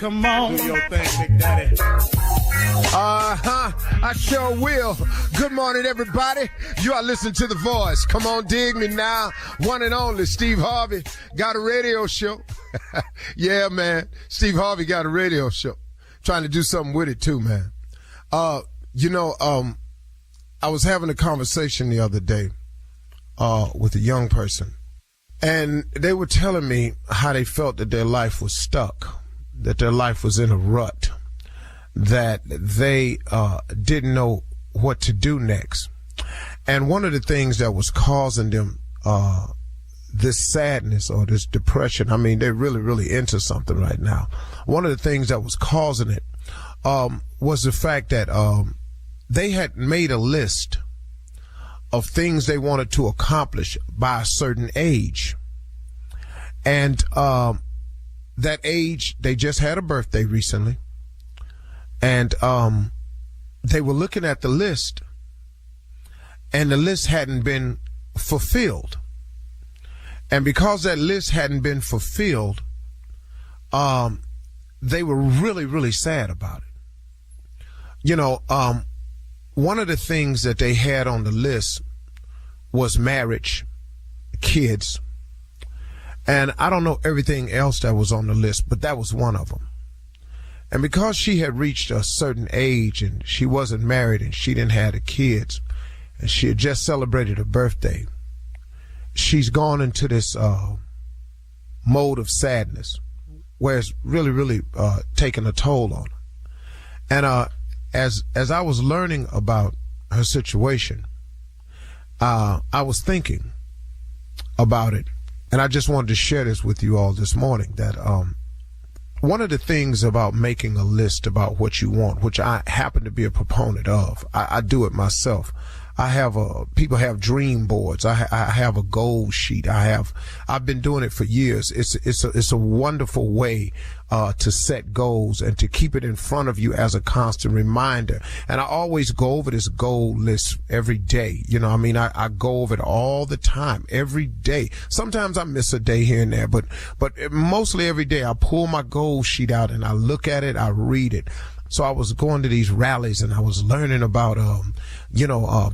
Come on. Do your thing, Big Daddy. I sure will. Good morning, everybody. You are listening to The Voice. Come on, dig me now. One and only Steve Harvey got a radio show. Yeah, man. Steve Harvey got a radio show. Trying to do something with it, too, man. I was having a conversation the other day with a young person, and they were telling me how they felt that their life was stuck, that their life was in a rut, that they didn't know what to do next. And one of the things that was causing them this sadness or this depression, I mean, they're really, really into something right now. One of the things that was causing it was the fact that they had made a list of things they wanted to accomplish by a certain age. And that age, they just had a birthday recently. And they were looking at the list, and the list hadn't been fulfilled. And because that list hadn't been fulfilled, they were really, really sad about it. You know, one of the things that they had on the list was marriage, kids, and I don't know everything else that was on the list, but that was one of them. And because she had reached a certain age and she wasn't married and she didn't have the kids and she had just celebrated her birthday, she's gone into this mode of sadness where it's really, really taking a toll on her. And as I was learning about her situation, I was thinking about it, and I just wanted to share this with you all this morning, that one of the things about making a list about what you want, which I happen to be a proponent of, I do it myself. I have people have dream boards. I have a goal sheet. I've been doing it for years. It's a wonderful way to set goals and to keep it in front of you as a constant reminder. And I always go over this goal list every day. You know, I mean, I go over it all the time, every day. Sometimes I miss a day here and there, but mostly every day I pull my goal sheet out and I look at it, I read it. So I was going to these rallies and I was learning about,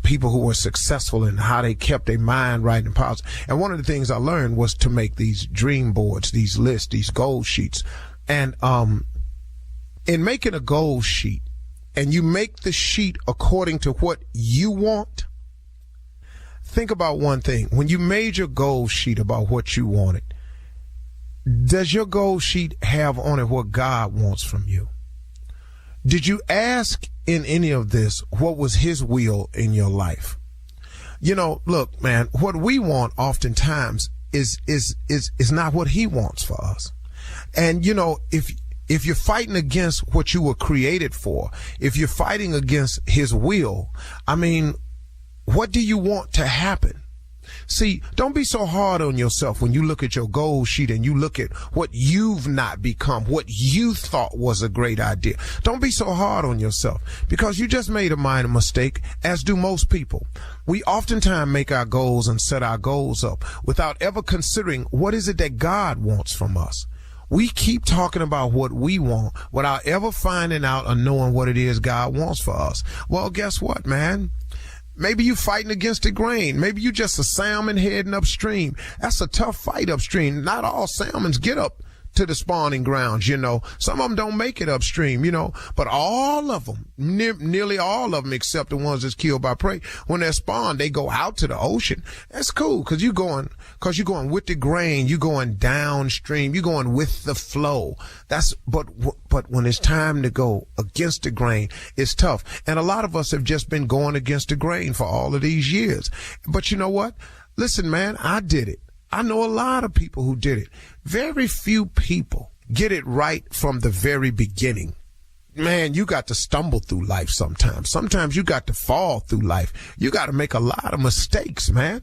people who were successful and how they kept their mind right and positive. And one of the things I learned was to make these dream boards, these lists, these goal sheets. And in making a goal sheet, and you make the sheet according to what you want, think about one thing. When you made your goal sheet about what you wanted, does your goal sheet have on it what God wants from you? Did you ask in any of this what was his will in your life? You know, look, man, what we want oftentimes is not what he wants for us. And, you know, if you're fighting against what you were created for, if you're fighting against his will, I mean, what do you want to happen? See, don't be so hard on yourself when you look at your goal sheet and you look at what you've not become, what you thought was a great idea. Don't be so hard on yourself because you just made a minor mistake, as do most people. We oftentimes make our goals and set our goals up without ever considering what is it that God wants from us. We keep talking about what we want without ever finding out or knowing what it is God wants for us. Well, guess what, man? Maybe you fighting against the grain. Maybe you just a salmon heading upstream. That's a tough fight upstream. Not all salmons get up to the spawning grounds, you know. Some of them don't make it upstream, you know. But all of them, nearly all of them, except the ones that's killed by prey, when they're spawned, they go out to the ocean. That's cool because you're going with the grain. You're going downstream. You're going with the flow. But when it's time to go against the grain, it's tough. And a lot of us have just been going against the grain for all of these years. But you know what? Listen, man, I did it. I know a lot of people who did it. Very few people get it right from the very beginning. Man, you got to stumble through life sometimes. Sometimes you got to fall through life. You got to make a lot of mistakes, man.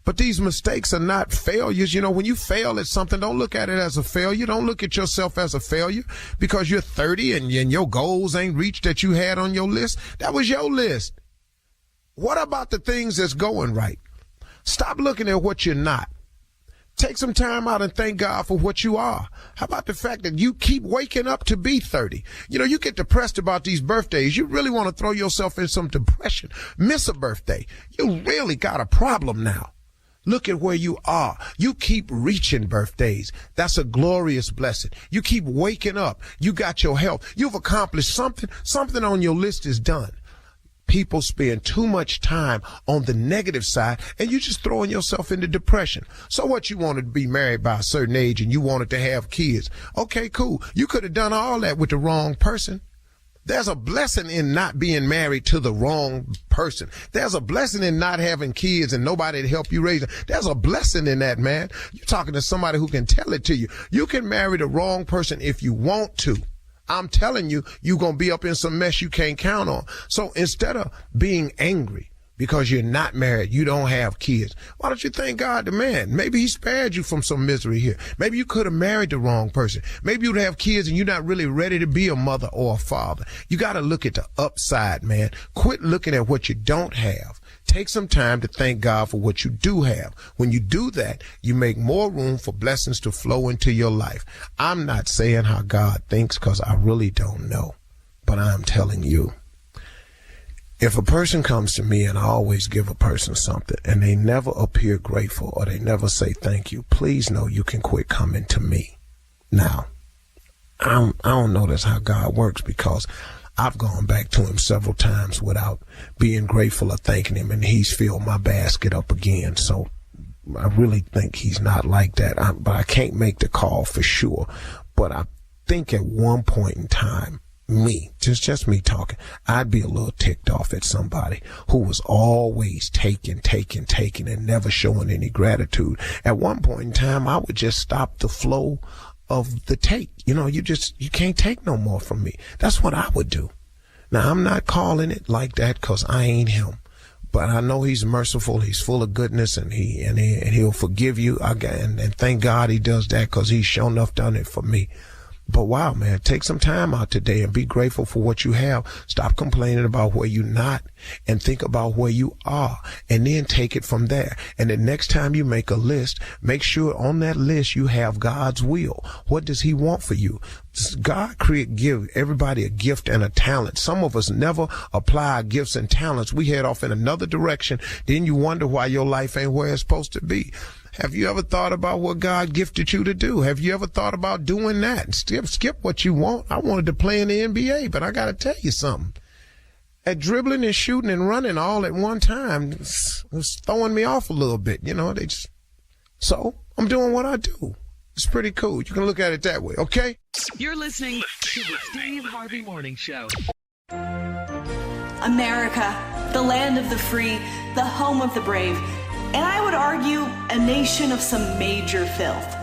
But these mistakes are not failures. You know, when you fail at something, don't look at it as a failure. Don't look at yourself as a failure because you're 30 and your goals ain't reached that you had on your list. That was your list. What about the things that's going right? Stop looking at what you're not. Take some time out and thank God for what you are. How about the fact that you keep waking up to be 30? You know, you get depressed about these birthdays. You really want to throw yourself in some depression. Miss a birthday. You really got a problem now. Look at where you are. You keep reaching birthdays. That's a glorious blessing. You keep waking up. You got your health. You've accomplished something. Something on your list is done. People spend too much time on the negative side, and you're just throwing yourself into depression. So what, you wanted to be married by a certain age and you wanted to have kids. Okay, cool. You could have done all that with the wrong person. There's a blessing in not being married to the wrong person. There's a blessing in not having kids and nobody to help you raise them. There's a blessing in that, man. You're talking to somebody who can tell it to you. You can marry the wrong person if you want to. I'm telling you, you're going to be up in some mess you can't count on. So instead of being angry because you're not married, you don't have kids, why don't you thank God the man? Maybe he spared you from some misery here. Maybe you could have married the wrong person. Maybe you'd have kids and you're not really ready to be a mother or a father. You got to look at the upside, man. Quit looking at what you don't have. Take some time to thank God for what you do have. When you do that, you make more room for blessings to flow into your life. I'm not saying how God thinks because I really don't know, but I'm telling you. If a person comes to me, and I always give a person something, and they never appear grateful or they never say thank you, please know you can quit coming to me. Now, I don't know that's how God works, because I've gone back to him several times without being grateful or thanking him, and he's filled my basket up again. So I really think he's not like that. But I can't make the call for sure. But I think at one point in time, just me talking, I'd be a little ticked off at somebody who was always taking and never showing any gratitude. At one point in time, I would just stop the flow of the take. You know, you can't take no more from me. That's what I would do. Now, I'm not calling it like that because I ain't him, but I know he's merciful. He's full of goodness, and he'll forgive you. And thank God he does that, because he's sure enough done it for me. But wow, man, take some time out today and be grateful for what you have. Stop complaining about where you're not and think about where you are, and then take it from there. And the next time you make a list, make sure on that list you have God's will. What does he want for you? God give everybody a gift and a talent. Some of us never apply our gifts and talents. We head off in another direction. Then you wonder why your life ain't where it's supposed to be. Have you ever thought about what God gifted you to do? Have you ever thought about doing that? Skip what you want. I wanted to play in the NBA, but I got to tell you something. At dribbling and shooting and running all at one time, it was throwing me off a little bit. You know, so I'm doing what I do. It's pretty cool. You can look at it that way, okay? You're listening to the Steve Harvey Morning Show. America, the land of the free, the home of the brave, and I would argue a nation of some major filth.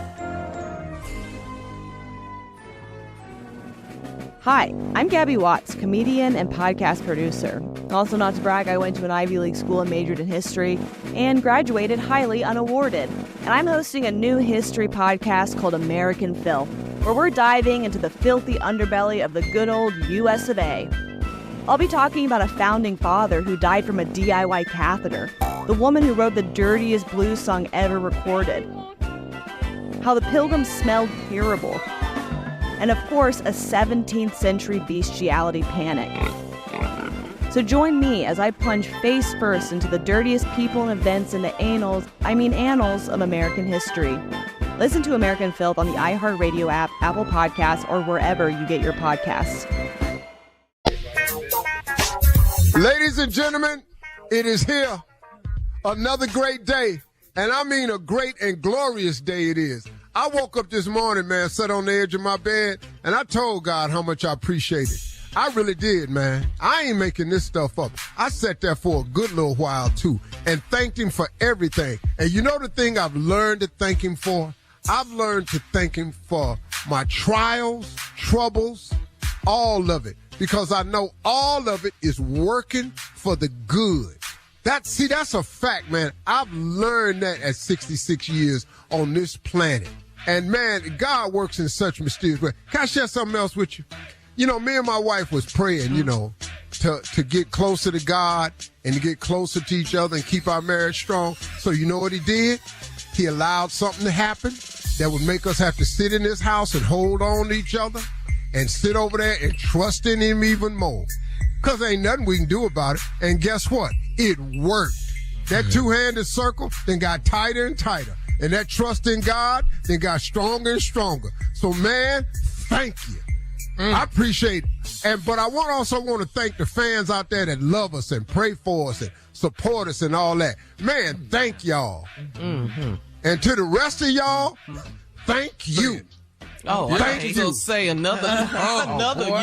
Hi, I'm Gabby Watts, comedian and podcast producer. Also, not to brag, I went to an Ivy League school and majored in history and graduated highly unawarded. And I'm hosting a new history podcast called American Filth, where we're diving into the filthy underbelly of the good old US of A. I'll be talking about a founding father who died from a DIY catheter, the woman who wrote the dirtiest blues song ever recorded, how the Pilgrims smelled terrible, and of course, a 17th century bestiality panic. So join me as I plunge face first into the dirtiest people and events in the annals of American history. Listen to American Filth on the iHeartRadio app, Apple Podcasts, or wherever you get your podcasts. Ladies and gentlemen, it is here. Another great day. And I mean a great and glorious day it is. I woke up this morning, man, sat on the edge of my bed, and I told God how much I appreciate it. I really did, man. I ain't making this stuff up. I sat there for a good little while, too, and thanked him for everything. And you know the thing I've learned to thank him for? I've learned to thank him for my trials, troubles, all of it. Because I know all of it is working for the good. That's a fact, man. I've learned that at 66 years on this planet. And, man, God works in such mysterious ways. Can I share something else with you? You know, me and my wife was praying, you know, to get closer to God and to get closer to each other and keep our marriage strong. So you know what he did? he allowed something to happen that would make us have to sit in this house and hold on to each other and sit over there and trust in him even more. Because ain't nothing we can do about it. And guess what? It worked. That two-handed circle then got tighter and tighter. And that trust in God then got stronger and stronger. So, man, thank you. I appreciate it. But I also want to thank the fans out there that love us and pray for us and support us and all that. Man, thank y'all. Mm-hmm. And to the rest of y'all, thank you. Oh, thank I you. will say another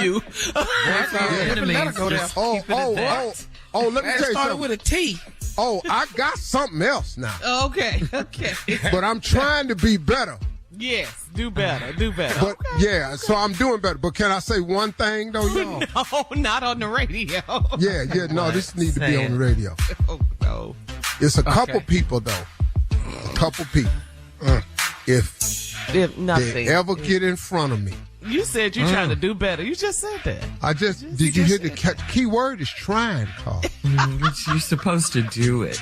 you. Let me tell you something. With a T. Oh, I got something else now. Okay. But I'm trying to be better. Yes, do better. But yeah, so I'm doing better. But can I say one thing though, y'all? No, not on the radio. Yeah, no, this needs to be on the radio. Oh no. It's a couple people though. A couple people. If nothing. they ever get in front of me. You said you're trying to do better. You just said that. Did you hear the key word is trying, Carl? You're supposed to do it.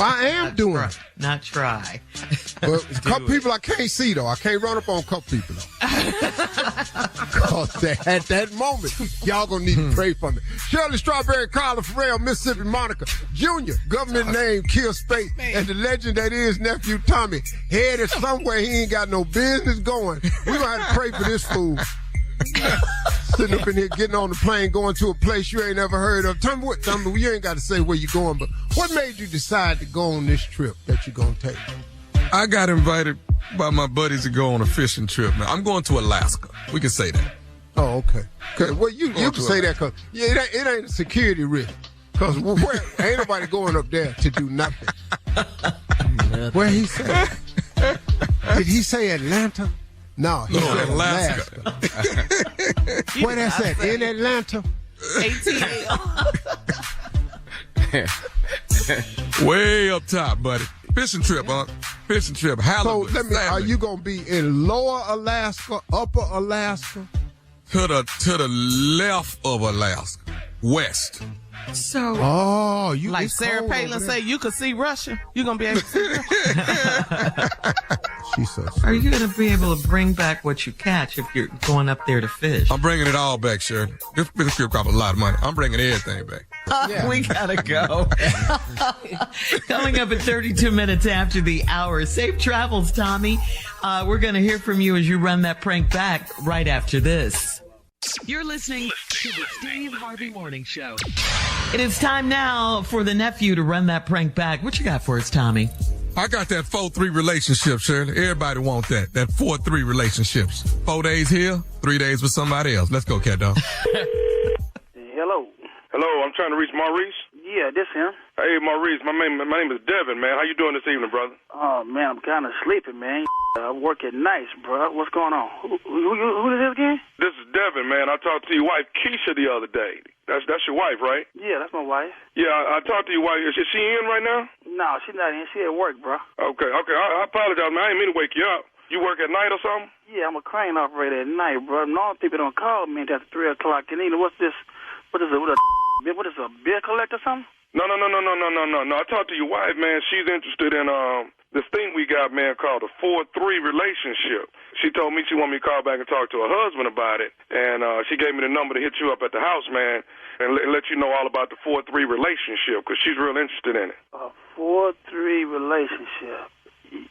I am doing it. Not try. But a couple people I can't see, though. I can't run up on a couple people, though. Because at that moment, y'all going to need to pray for me. Shirley Strawberry, Carla Farrell, Mississippi Monica, Junior, government name, Kill Spate, and the legend that is Nephew Tommy, headed somewhere he ain't got no business going. We're going to have to pray for this fool. Sitting up in here getting on the plane, going to a place you ain't never heard of. Tell me, you ain't got to say where you're going, but what made you decide to go on this trip that you're going to take? I got invited by my buddies to go on a fishing trip. Now, I'm going to Alaska. We can say that. Oh, okay. Well, you can say that because it ain't a security risk. Because ain't nobody going up there to do nothing. Where he say? Did he say Atlanta? No, he said Alaska. Where that's at? In Atlanta? Way up top, buddy. Fishing trip, huh? Fishing trip. Halibut. So are you gonna be in Lower Alaska, Upper Alaska? To the left of Alaska, west. So, you like Sarah Palin say, you could see Russia. You're gonna be able to see Russia. She says. Are you gonna be able to bring back what you catch if you're going up there to fish? I'm bringing it all back, Shirley. This trip cost a lot of money. I'm bringing everything back. We gotta go. Coming up at 32 minutes after the hour. Safe travels, Tommy. We're gonna hear from you as you run that prank back right after this. You're listening to the Steve Harvey Morning Show. It is time now for the nephew to run that prank back. What you got for us, Tommy? I got that 4-3 relationship, Shirley. Everybody want that. That 4-3 relationships. 4 days here, 3 days with somebody else. Let's go, cat dog. Hello. Hello, I'm trying to reach Maurice. Yeah, this him. Hey, Maurice, my name is Devin, man. How you doing this evening, brother? Oh, man, I'm kind of sleepy, man. I work at nights, bro. What's going on? Who is this again? This is Devin, man. I talked to your wife, Keisha, the other day. That's your wife, right? Yeah, that's my wife. Yeah, I talked to your wife. Is she in right now? No, she's not in. She at work, bro. Okay. I apologize, man. I didn't mean to wake you up. You work at night or something? Yeah, I'm a crane operator at night, bro. Normal people don't call me until 3 o'clock. And you know, what's this? What is a bill collector or something? No. I talked to your wife, man. She's interested in this thing we got, man, called a 4-3 relationship. She told me she wanted me to call back and talk to her husband about it. And she gave me the number to hit you up at the house, man, and let you know all about the 4-3 relationship because she's real interested in it. A 4-3 relationship.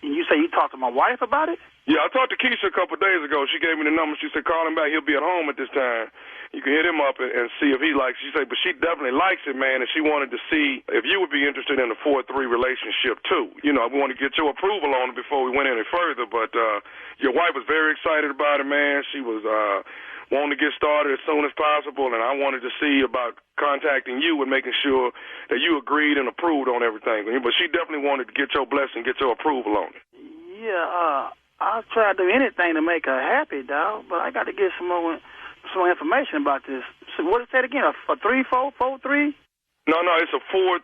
You say you talked to my wife about it? Yeah, I talked to Keisha a couple of days ago. She gave me the number. She said, call him back. He'll be at home at this time. You can hit him up and see if he likes it. She said, but she definitely likes it, man, and she wanted to see if you would be interested in a 4-3 relationship, too. You know, we want to get your approval on it before we went any further, but your wife was very excited about it, man. She was wanting to get started as soon as possible, and I wanted to see about contacting you and making sure that you agreed and approved on everything. But she definitely wanted to get your blessing, get your approval on it. Yeah, I'll try to do anything to make her happy, dog, but I got to get some more information about this. So what is that again? A 3-4, 4-3? No, it's a 4-3.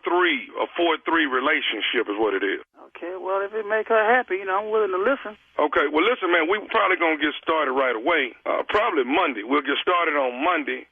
A 4-3 relationship is what it is. Okay, well, if it make her happy, I'm willing to listen. Okay, well, listen, man, we probably going to get started right away. Probably Monday. We'll get started on Monday.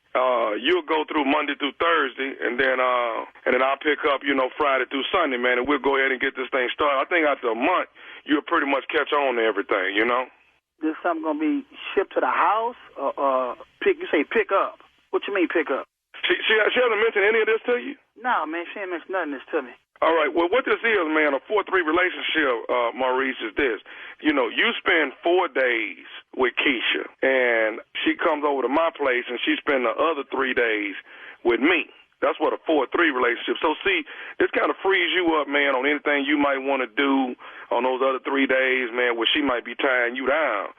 you'll go through Monday through Thursday, and then I'll pick up, Friday through Sunday, man, and we'll go ahead and get this thing started. I think after a month, you'll pretty much catch on to everything, Is something going to be shipped to the house? You say pick up. What you mean pick up? She hasn't mentioned any of this to you? No, man, she ain't mentioned nothing of this to me. All right, well, what this is, man, a 4-3 relationship, Maurice, is this. You spend 4 days with Keisha, and she comes over to my place, and she spends the other 3 days with me. That's what a 4-3 relationship. So, see, this kind of frees you up, man, on anything you might want to do on those other 3 days, man, where she might be tying you down.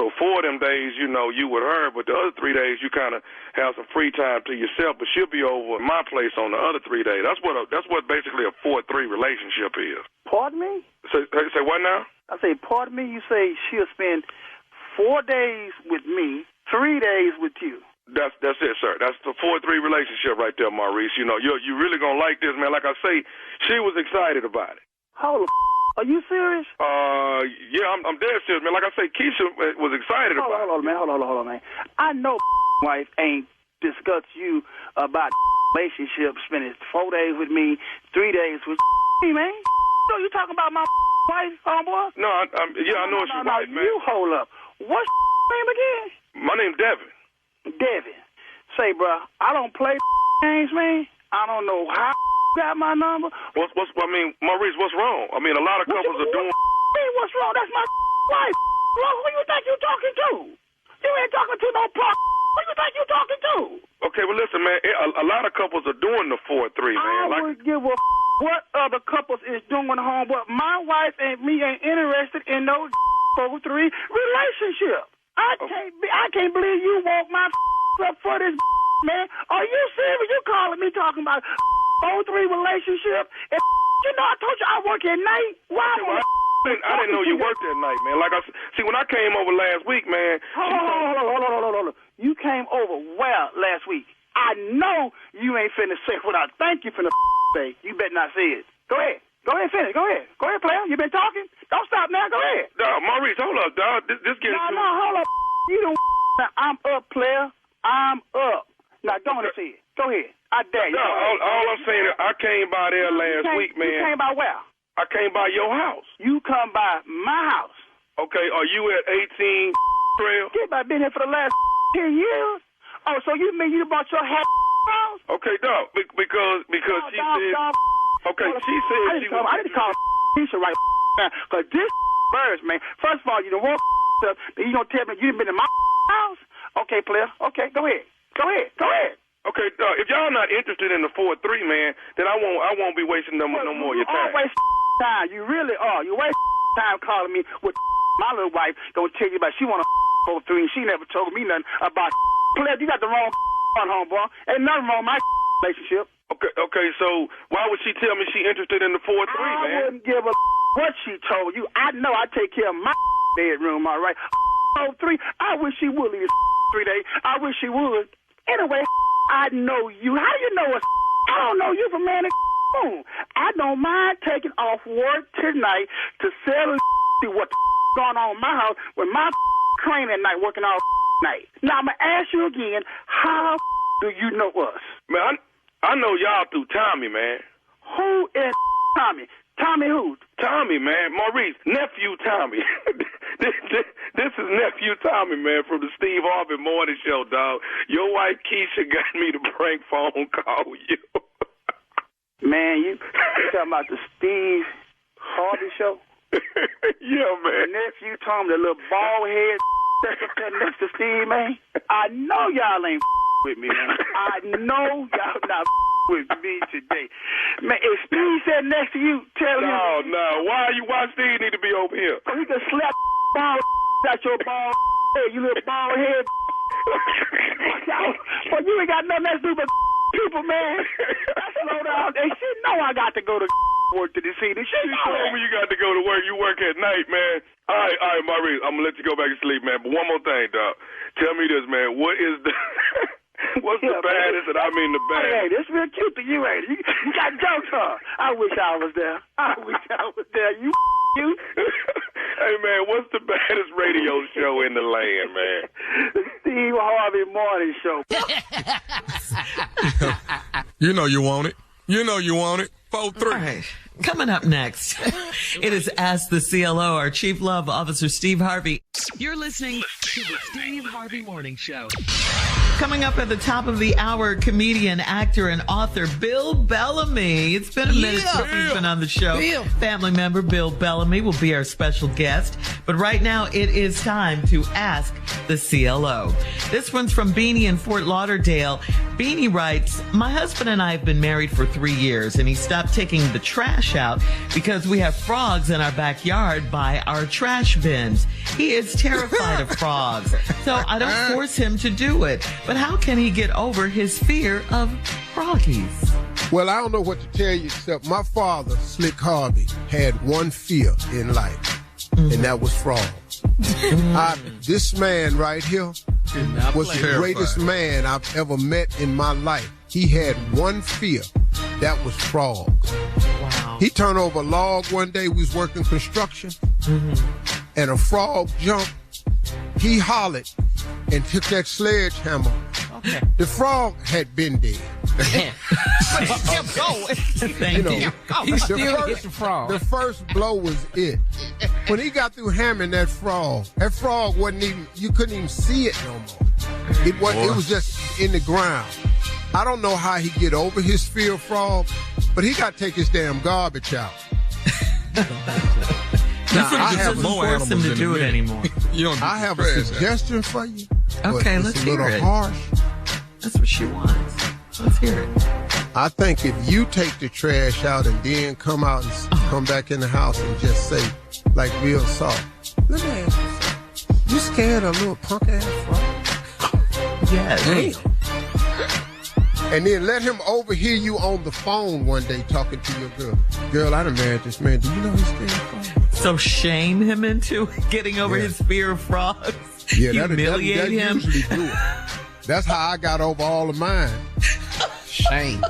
So 4 of them days, you with her, but the other 3 days you kind of have some free time to yourself, but she'll be over at my place on the other 3 days. That's what basically a 4-3 relationship is. Pardon me? Say what now? I say, pardon me, you say she'll spend 4 days with me, 3 days with you. That's it, sir. That's the 4-3 relationship right there, Maurice. You really going to like this, man. Like I say, she was excited about it. Hold the are you serious? Yeah, I'm dead serious, man. Like I say, Keisha was excited about it. Hold on, man. I know wife ain't discussed you about relationship, spending 4 days with me, 3 days with me, man. So you talking about my wife, homeboy? No, I know it's your wife, man. You hold up. What's name again? My name's Devin. Devin. Say, bro, I don't play games, man. I don't know how got my number. Maurice, what's wrong? I mean, a lot of couples are doing. What's wrong? That's my wife. Who you think you talking to? You ain't talking to no punk. Who you think you talking to? Okay, well, listen, man. A lot of couples are doing the 4-3, man. I would give a what other couples is doing, homeboy. My wife and me ain't interested in no 4-3 relationship. I can't believe you woke my up for this, man. Are you serious? You calling me talking about 4-3 relationship? And I told you I work at night. Why? I didn't know you worked at night, man. Like when I came over last week, man. Hold on. You came over well last week. I know you ain't finna say what I think you finna say. You better not say it. Go ahead, finish. Go ahead, player. You been talking? Don't stop now. Go ahead. Dog, Maurice, hold up, dog. This getting too. No, hold up. You don't. I'm up, player. I'm up. Now, don't say it. Go ahead. I dare you. No, all I'm saying is I came by there last week, man. You came by where? I came by your house. You come by my house. Okay, are you at 18 Trail? Get by been here for the last 10 years. Oh, so you mean you bought your house? Okay, dog, because she said. Okay, she said she was. I need to call Keisha right now, because this birds, man. First of all, you don't want stuff, then you don't tell me you done been in my house? Okay, player. Okay, go ahead. Okay, if y'all not interested in the 4-3, man, then I won't be wasting no more of your time. You waste time. You really are. You waste time calling me with my little wife. Don't tell you about she want to 4-3 and she never told me nothing about player. You got the wrong on, homeboy. Ain't nothing wrong with my relationship. Okay, so why would she tell me she interested in the 4-3, man? I wouldn't give a what she told you. I know I take care of my bedroom, all right? 4-3. I wish she would leave 3 days. I wish she would. Anyway, I know you. How do you know us? I don't know you from man and moon. I don't mind taking off work tonight to settle see what's going on in my house with my crane at night working all night. Now, I'm going to ask you again, how do you know us? Man, I know y'all through Tommy, man. Who is Tommy? Tommy who? Tommy, man. Maurice, nephew Tommy. This is nephew Tommy, man, from the Steve Harvey Morning Show, dog. Your wife Keisha got me to prank phone call you. Man, you talking about the Steve Harvey Show? Yeah, man. Nephew Tommy, the little bald head that's up there next to Steve, man. I know y'all ain't with me, man. I know y'all not with me today. Man, if Steve sat next to you, tell him. No. Why Steve need to be over here? So he can slap bald out your bald head, you little bald head. But you ain't got nothing else to do but people, man. Slow down. And she know I got to go to work to this evening. She told me you got to go to work. You work at night, man. All right, Maurice. I'm going to let you go back to sleep, man. But one more thing, dog. Tell me this, man. What is the What's the baddest, and I mean the baddest? Hey, this real cute to you, ain't it? You got jokes, huh? I wish I was there. You. Hey, man, what's the baddest radio show in the land, man? The Steve Harvey Morning Show. You know you want it. You know you want it. 4-3. All right. Coming up next, it is Ask the CLO, our Chief Love Officer, Steve Harvey. You're listening to the Steve Harvey Morning Show. Coming up at the top of the hour, comedian, actor, and author Bill Bellamy. It's been a minute since he's been on the show. Family member Bill Bellamy will be our special guest. But right now, it is time to Ask the CLO. This one's from Beanie in Fort Lauderdale. Beanie writes, my husband and I have been married for 3 years, and he stopped taking the trash out because we have frogs in our backyard by our trash bins. He is terrified of frogs, so I don't force him to do it. But how can he get over his fear of froggies? Well, I don't know what to tell you except my father, Slick Harvey, had one fear in life, and that was frogs. This man right here was the greatest man I've ever met in my life. He had one fear. That was frogs. Wow. He turned over a log one day. We was working construction, and a frog jumped. He hollered and took that sledgehammer. Okay. The frog had been dead. But he kept going. Thank you. He still hit the frog. The first blow was it. When he got through hammering that frog wasn't even, you couldn't even see it no more. It was just in the ground. I don't know how he get over his fear of frogs, but he got to take his damn garbage out. I have more force him to do it anymore. I have a suggestion for you. Okay, let's hear it. It's a little harsh. That's what she wants. Let's hear it. I think if you take the trash out and then come out and come back in the house and just say, like Bill saw, let me ask you something. You scared of a little punk ass frog? Yes. Damn. And then let him overhear you on the phone one day talking to your girl. Girl, I done married this man. Do you know he's scared of frogs? So shame him into getting over his fear of frogs? Yeah, humiliate him? Usually do it. That's how I got over all of mine. Shame.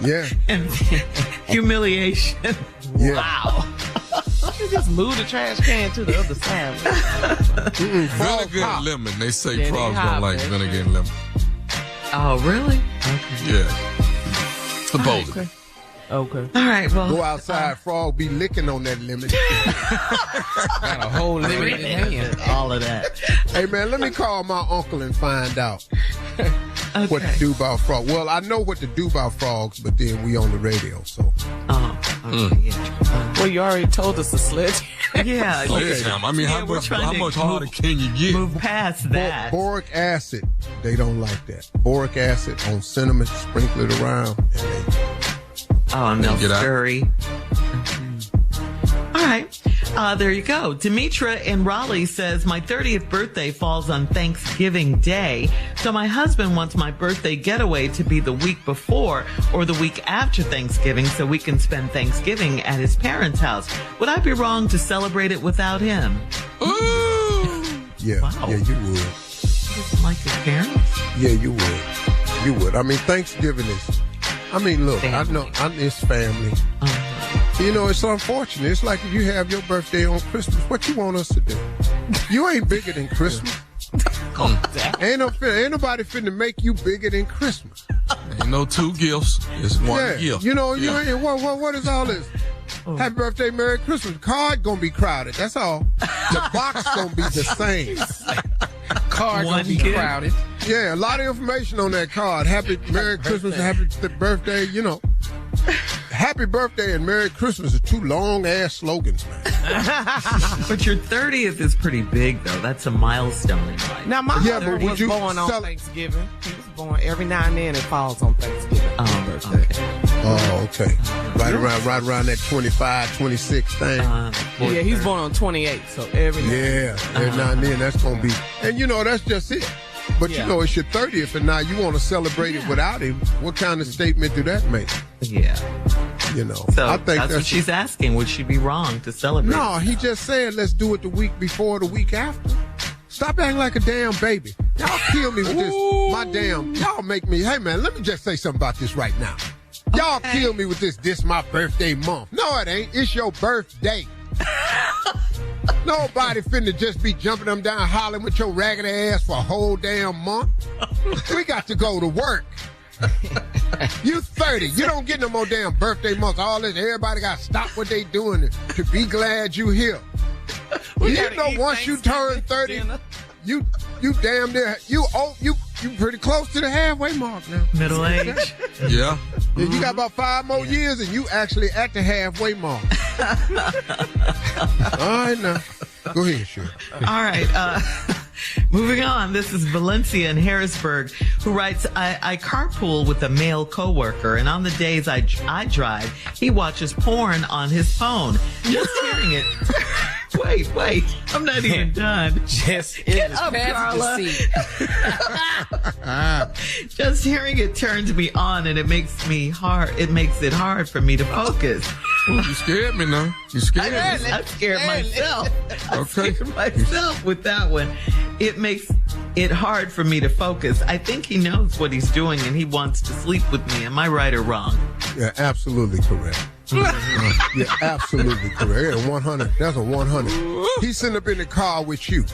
Yeah. And humiliation. Yeah. Wow. You just move the trash can to the other side. Vinegar and lemon. They say frogs don't like vinegar and lemon. Oh, really? Okay. Yeah. Supposedly. Okay. All right, well. Go outside, frog be licking on that lemon. Got a whole lemon in his hand. All of that. Hey, man, let me call my uncle and find out what to do about frogs. Well, I know what to do about frogs, but then we on the radio, so. Yeah. Well, you already told us to sledge. Yeah. Sledgehammer. I mean, how much harder can you get? Move past that. Boric acid, they don't like that. Boric acid on cinnamon, sprinkle it around, and they... Oh, no, scurry. All right. There you go. Demetra in Raleigh says, my 30th birthday falls on Thanksgiving Day, so my husband wants my birthday getaway to be the week before or the week after Thanksgiving so we can spend Thanksgiving at his parents' house. Would I be wrong to celebrate it without him? Ooh. Yeah, wow. Yeah, you would. Like his parents? Yeah, you would. You would. I mean, Thanksgiving is... I mean, look, family. I know it's family. You know, it's unfortunate. It's like if you have your birthday on Christmas, what you want us to do? You ain't bigger than Christmas. Ain't nobody finna make you bigger than Christmas. Ain't no two gifts. It's one gift. You know, you ain't. What is all this? Happy birthday, Merry Christmas. Card gonna be crowded. That's all. The box gonna be the same. Card gonna be crowded. Yeah, a lot of information on that card. Happy Merry Christmas, happy birthday. You know, Happy birthday and Merry Christmas are two long ass slogans, man. But your 30th is pretty big, though. That's a milestone in life. Now, my mother was born on Thanksgiving. He was born every now and then. It falls on Thanksgiving. Oh, birthday. Okay. Oh, okay. Right around that 25, 26 thing. Yeah, he's born on 28, so every now and then that's gonna be. And you know, that's just it. But you know, it's your 30th, and now you want to celebrate it without him. What kind of statement do that make? Yeah. You know, so I think that's what she's asking. Would she be wrong to celebrate? No, he just said let's do it the week before, the week after. Stop acting like a damn baby. Y'all kill me with this. Y'all make me. Hey, man, let me just say something about this right now. Y'all kill me with this my birthday month. No, it ain't. It's your birthday. Nobody finna just be jumping them down hollering with your ragged ass for a whole damn month. We got to go to work. You 30. You don't get no more damn birthday month. All this, everybody got to stop what they doing to be glad you here. You know, once you turn 30, you damn near, you pretty close to the halfway mark now. Middle age. Yeah. You got about 5 more years and you actually at the halfway mark. All right, now. Go ahead, sure. All right. Moving on. This is Valencia in Harrisburg, who writes, I carpool with a male coworker, and on the days I drive, he watches porn on his phone. Just hearing it. Wait. I'm not even done. Just Get up, Carla. Just hearing it turns me on, and it makes it hard for me to focus. You scared me now. You scared me. I scared myself. Okay. I scared myself with that one. It makes it hard for me to focus. I think he knows what he's doing and he wants to sleep with me. Am I right or wrong? Yeah, absolutely correct. Yeah, absolutely correct. Yeah, 100. That's a 100. He's sitting up in the car with you.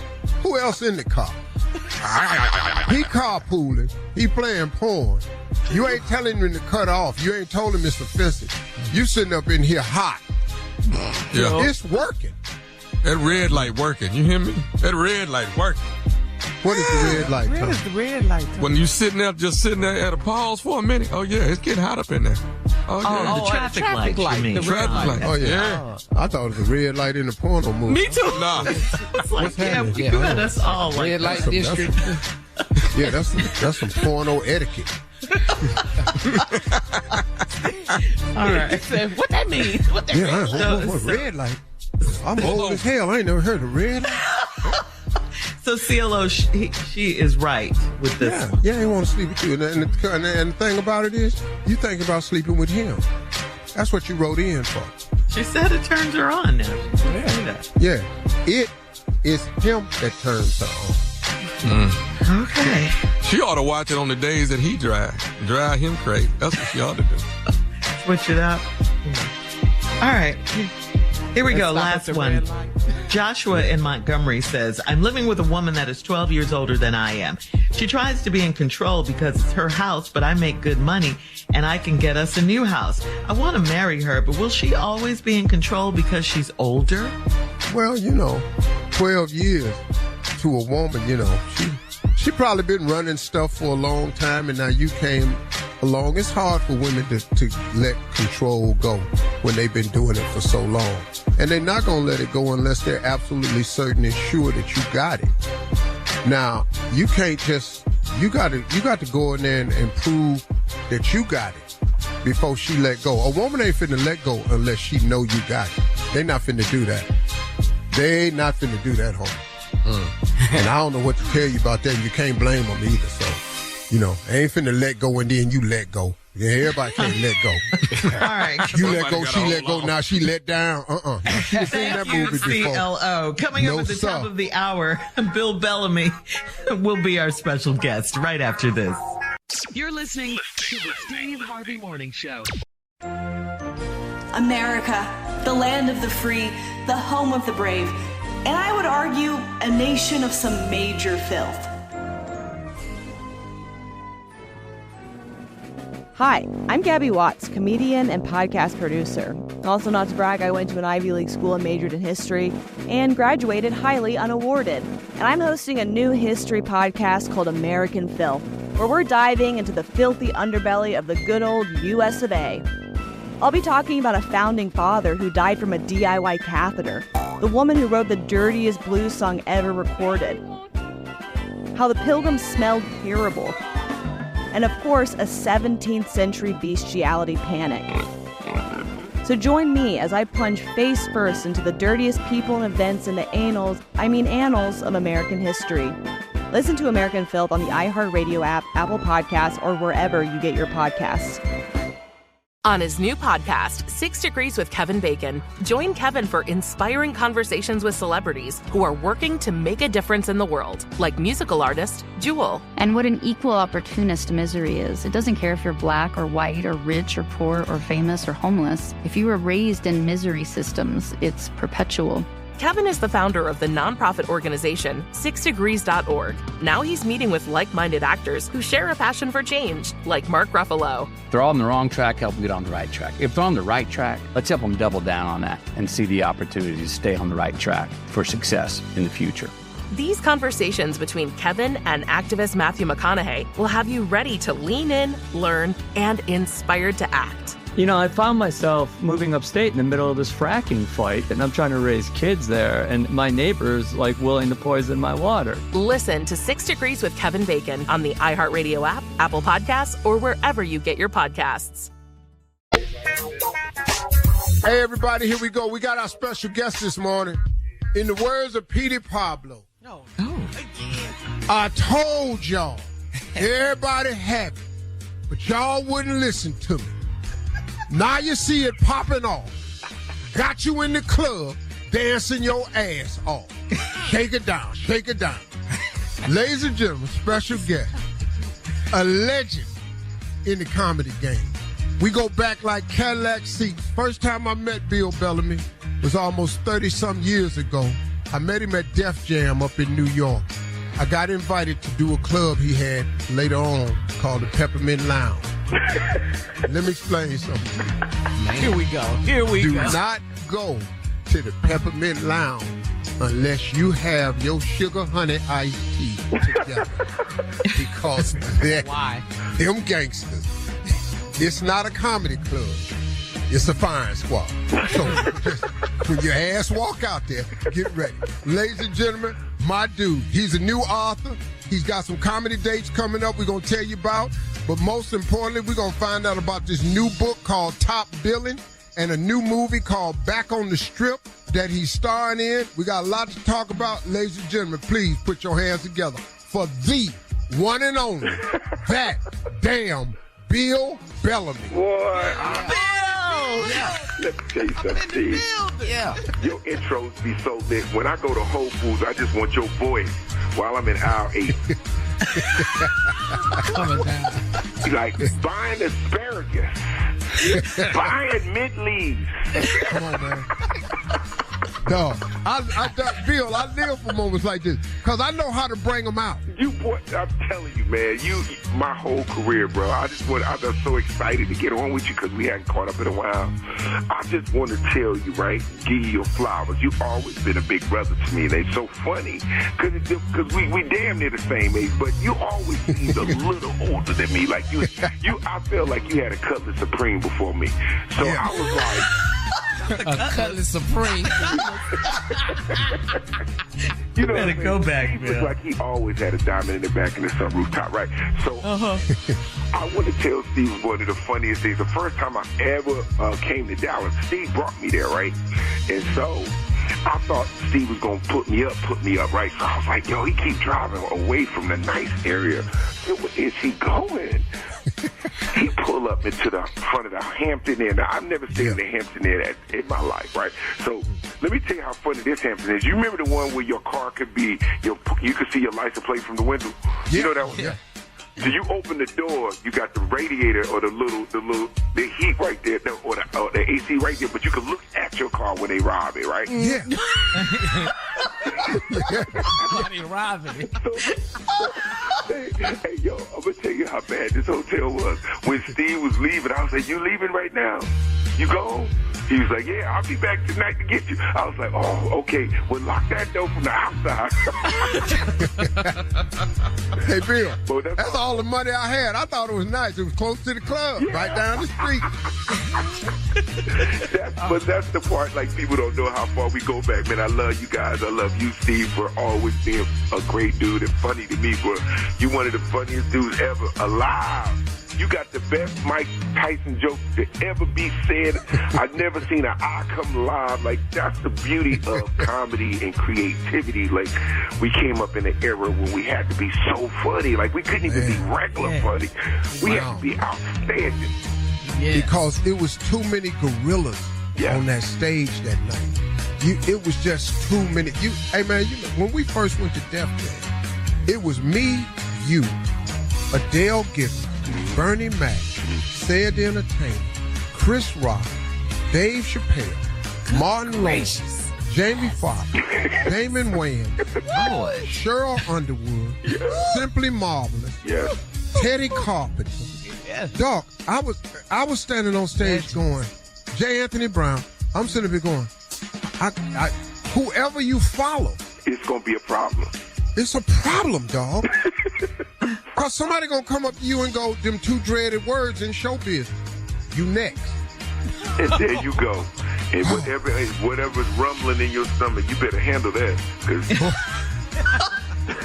Who else in the car? He carpooling. He playing porn. You ain't telling him to cut off. You ain't told him it's offensive. You sitting up in here hot. Yeah. It's working. That red light working. You hear me? That red light working. What is the red light? Where is the red light? When you sitting there at a pause for a minute. Oh yeah, it's getting hot up in there. Oh yeah. The traffic light. You mean? The traffic light. Oh yeah. I thought it was a red light in the porno movie. Me too. Nah. It's like, you got us all like red light district. Yeah, that's some porno etiquette. All right. What that means? What that means? What red light? I'm old as hell. I ain't never heard of red light. So CLO, she is right with this. Yeah, he want to sleep with you. And the thing about it is, you think about sleeping with him. That's what you wrote in for. She said it turns her on now. Yeah, it is him that turns her on. Okay. She ought to watch it on the days that he drive him crazy. That's what she ought to do. Switch it up. All right. Here we go. Last one. Joshua in Montgomery says, I'm living with a woman that is 12 years older than I am. She tries to be in control because it's her house, but I make good money and I can get us a new house. I want to marry her, but will she always be in control because she's older? Well, 12 years to a woman, she probably been running stuff for a long time, and now you came along. It's hard for women to let control go when they've been doing it for so long. And they're not going to let it go unless they're absolutely certain and sure that you got it. Now, you can't you got to go in there and prove that you got it before she let go. A woman ain't finna let go unless she know you got it. They not finna do that. They not finna do that, homie. And I don't know what to tell you about that. You can't blame them either. So, I ain't finna let go and then you let go. Yeah, everybody can't let go. All right. You let go, she let go. Now she let down. She's seen that movie before. CLO. Coming up at the top of the hour, Bill Bellamy will be our special guest right after this. You're listening to the Steve Harvey Morning Show. America, the land of the free, the home of the brave, and I would argue a nation of some major filth. Hi, I'm Gabby Watts, comedian and podcast producer. Also, not to brag, I went to an Ivy League school and majored in history and graduated highly unawarded. And I'm hosting a new history podcast called American Filth, where we're diving into the filthy underbelly of the good old US of A. I'll be talking about a founding father who died from a DIY catheter, the woman who wrote the dirtiest blues song ever recorded, how the Pilgrims smelled terrible, and of course, a 17th century bestiality panic. So join me as I plunge face first into the dirtiest people and events in the annals of American history. Listen to American Filth on the iHeartRadio app, Apple Podcasts, or wherever you get your podcasts. On his new podcast, 6 Degrees with Kevin Bacon, join Kevin for inspiring conversations with celebrities who are working to make a difference in the world, like musical artist Jewel. And what an equal opportunist misery is. It doesn't care if you're black or white or rich or poor or famous or homeless. If you were raised in misery systems, it's perpetual. Kevin is the founder of the nonprofit organization 6degrees.org. Now he's meeting with like-minded actors who share a passion for change, like Mark Ruffalo. If they're all on the wrong track, help them get on the right track. If they're on the right track, let's help them double down on that and see the opportunity to stay on the right track for success in the future. These conversations between Kevin and activist Matthew McConaughey will have you ready to lean in, learn, and inspired to act. You know, I found myself moving upstate in the middle of this fracking fight, and I'm trying to raise kids there, and my neighbor's like willing to poison my water. Listen to 6 Degrees with Kevin Bacon on the iHeartRadio app, Apple Podcasts, or wherever you get your podcasts. Hey, everybody, here we go. We got our special guest this morning. In the words of Petey Pablo, I told y'all, everybody happy, but y'all wouldn't listen to me. Now you see it popping off. Got you in the club, dancing your ass off. Shake it down, shake it down. Ladies and gentlemen, special guest, a legend in the comedy game. We go back like Cadillac seats. First time I met Bill Bellamy was almost 30-some years ago. I met him at Def Jam up in New York. I got invited to do a club he had later on called the Peppermint Lounge. Let me explain something. Here we go. Do not go to the Peppermint Lounge unless you have your sugar honey iced tea together. Because them gangsters. It's not a comedy club. It's a fine squad. So just, when your ass walk out there, get ready. Ladies and gentlemen, my dude, he's a new author. He's got some comedy dates coming up we're going to tell you about. But most importantly, we're going to find out about this new book called Top Billing and a new movie called Back on the Strip that he's starring in. We got a lot to talk about. Ladies and gentlemen, please put your hands together for the one and only, that damn Bill Bellamy. Boy, let me tell you something, Steve. Your intros be so lit. When I go to Whole Foods, I just want your voice while I'm in aisle 8. Coming down. Like buying asparagus, buying mint leaves. Come on, man. No, Bill, I live for moments like this because I know how to bring them out. I'm telling you, man, my whole career, bro. I'm so excited to get on with you because we hadn't caught up in a while. I just want to tell you, right, give you your flowers. You've always been a big brother to me, and it's so funny because we damn near the same age, but you always seemed a little older than me. Like I felt like you had a Cutlass Supreme before me. So yeah. I was like, a Cutlass Supreme. You know, better go back, Bill. It's like he always had a diamond in the back and the sunroof top, right? So I want to tell Steve one of the funniest things. The first time I ever came to Dallas, Steve brought me there, right? And so I thought Steve was going to put me up, right? So I was like, yo, he keep driving away from the nice area. So where is he going? He pull up into the front of the Hampton Inn. Now, I've never stayed in the Hampton Inn in my life, right? So let me tell you how funny this Hampton is. You remember the one where your car could be, you could see your license plate from the window? You know that one? Yeah. So you open the door, you got the radiator or the heat right there, or the AC right there, but you can look at your car when they rob it, right? Yeah. Somebody robbing it. Hey, yo, I'm going to tell you how bad this hotel was. When Steve was leaving, I was like, you leaving right now? You go? He was like, yeah, I'll be back tonight to get you. I was like, oh, okay. Well, lock that door from the outside. Hey, Bill, that's all the money I had. I thought it was nice. It was close to the club, right down the street. But that's the part, like, people don't know how far we go back. Man, I love you guys. I love you, Steve, for always being a great dude and funny to me, bro. You one of the funniest dudes ever alive. You got the best Mike Tyson joke to ever be said. I've never seen an eye come alive. Like, that's the beauty of comedy and creativity. Like, we came up in an era when we had to be so funny. Like, we couldn't even be regular funny. We had to be outstanding. because it was too many gorillas on that stage that night. It was just too many. Hey man, when we first went to Def Jam, it was me, you, Adele Gifford, Bernie Mac, Sid the Entertainer, Chris Rock, Dave Chappelle, Martin Lawrence, Jamie Foxx, Damon Wayans, Cheryl Underwood, Simply Marvelous, Teddy Carpenter. Doc, I was standing on stage going, J. Anthony Brown. I'm sitting there going, whoever you follow, it's gonna be a problem. It's a problem, dog. Cause somebody gonna come up to you and go, them two dreaded words in show business. You next. And there you go. And whatever's rumbling in your stomach, you better handle that.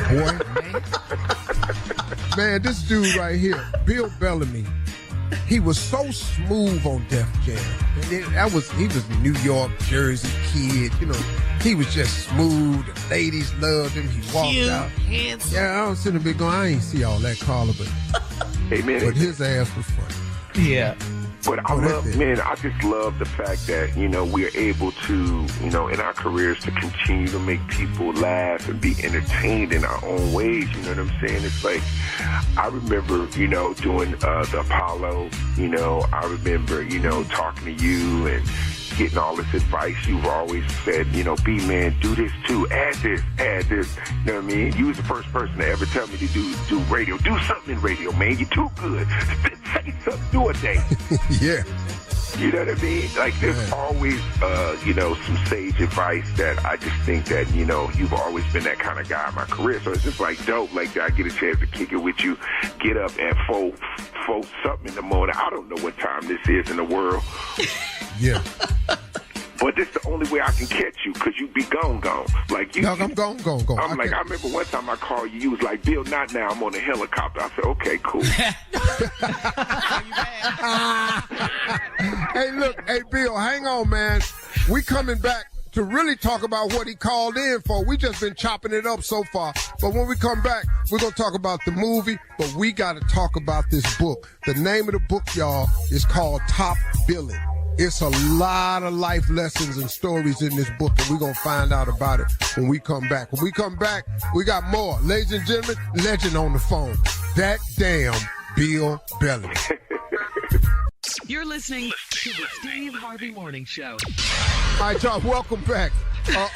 Boy, man, this dude right here, Bill Bellamy, he was so smooth on Def Jam. And he was a New York, Jersey kid. He was just smooth. The ladies loved him. He walked out. Handsome. Yeah, I was sitting there going, I ain't see all that, Carla, but his ass was funny. Yeah. But I just love the fact that, we're able to, in our careers to continue to make people laugh and be entertained in our own ways. You know what I'm saying? It's like, I remember, doing the Apollo, I remember, talking to you and getting all this advice. You've always said, B man, do this too, add this. You know what I mean? You was the first person to ever tell me to do radio. Do something in radio, man. You're too good. Say something, do a day. Yeah. You know what I mean? Like, there's always, some sage advice that I just think that, you've always been that kind of guy in my career. So it's just like dope. Like, I get a chance to kick it with you, get up at 4 something in the morning. I don't know what time this is in the world. Yeah. But this the only way I can catch you, because you be gone. Like you. I'm gone. I remember one time I called you, you was like, Bill, not now, I'm on a helicopter. I said, okay, cool. Hey, Bill, hang on, man. We coming back to really talk about what he called in for. We just been chopping it up so far. But when we come back, we're going to talk about the movie, but we got to talk about this book. The name of the book, y'all, is called Top Billing. It's a lot of life lessons and stories in this book, and we're going to find out about it when we come back. When we come back, we got more. Ladies and gentlemen, legend on the phone. That damn Bill Bellamy. You're listening to the Steve Harvey Morning Show. All right, y'all, welcome back.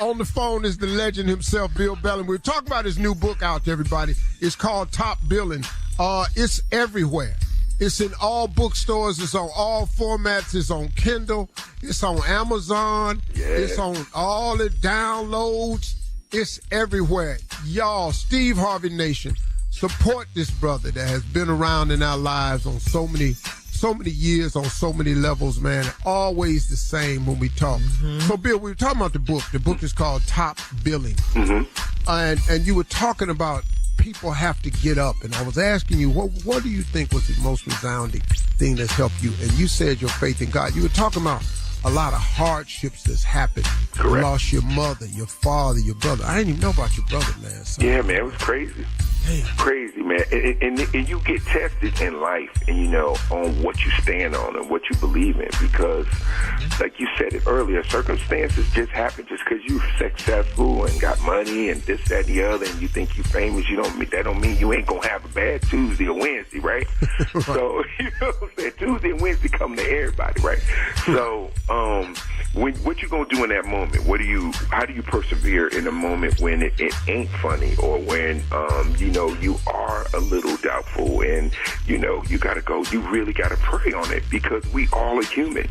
On the phone is the legend himself, Bill Bellamy. We're talking about his new book out to everybody. It's called Top Billing. It's everywhere. It's in all bookstores. It's on all formats. It's on Kindle. It's on Amazon. Yeah. It's on all the downloads. It's everywhere. Y'all, Steve Harvey Nation, support this brother that has been around in our lives on so many years, on so many levels, man. Always the same when we talk. Mm-hmm. So, Bill, we were talking about the book. The book is called Top Billing. Mm-hmm. And you were talking about people have to get up. And I was asking you, what do you think was the most resounding thing that's helped you? And you said your faith in God. You were talking about a lot of hardships that's happened. Correct. You lost your mother, your father, your brother. I didn't even know about your brother, man. So. Yeah, man, it was crazy. Damn. Crazy, man. And you get tested in life, and on what you stand on and what you believe in, because, like you said it earlier, circumstances just happen just because you're successful and got money and this, that, and the other, and you think you're famous. That don't mean you ain't gonna have a bad Tuesday or Wednesday, right? Right. So what I'm saying? Tuesday and Wednesday come to everybody, right? So what you gonna do in that moment? How do you persevere in a moment when it ain't funny, or when you are a little doubtful, and you gotta go, you really gotta pray on it, because we all are human.